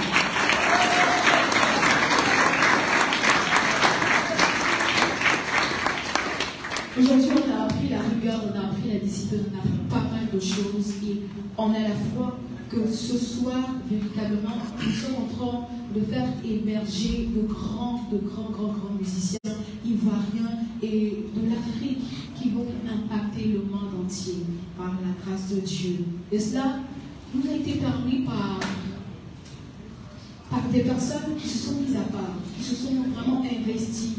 Aujourd'hui, on a appris la rigueur, on a appris la discipline, on a appris pas mal de choses et on a la foi que ce soir, véritablement, nous sommes en train de faire émerger de grands musiciens ivoiriens et de l'Afrique qui vont impacter le monde entier par la grâce de Dieu. Et cela nous a été permis par des personnes qui se sont mises à part, qui se sont vraiment investies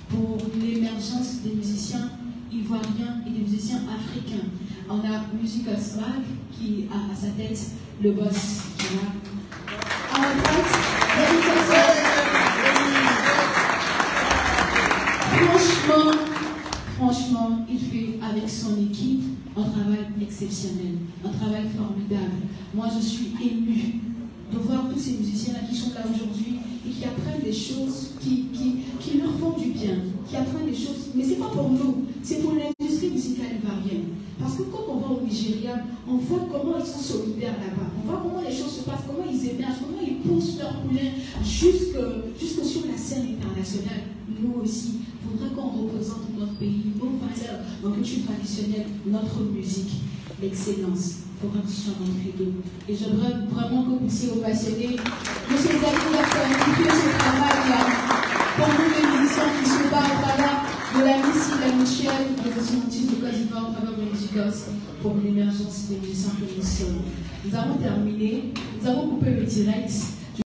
pour l'émergence des musiciens ivoiriens et des musiciens africains. On a Musical Swag qui a à sa tête le boss qui est là. À la droite, franchement, il fait avec son équipe un travail exceptionnel, un travail formidable. Moi, je suis émue de voir tous ces musiciens-là qui sont là aujourd'hui et qui apprennent des choses qui leur font du bien, qui apprennent des choses, mais ce n'est pas pour nous, c'est pour l'industrie musicale ivoirienne. Parce que quand on va au Nigeria, on voit comment ils sont solidaires là-bas, on voit comment les choses se passent, comment ils émergent, comment ils poussent leur poulain jusque sur la scène internationale. international, nous aussi, il faudrait qu'on représente notre pays, nos valeurs, nos cultures traditionnelles, notre musique, l'excellence. Il faudra que ce soit notre credo. Et j'aimerais vraiment que vous puissiez vous passionner. Monsieur les amis, il a fait un petit peu ce travail-là. Pour nous, les musiciens qui se battent au travers de la Missy, la Michel, les instrumentistes de Côte d'Ivoire, au travers de la musique pour l'émergence des musiciens que nous sommes. Nous avons terminé, nous avons coupé le direct.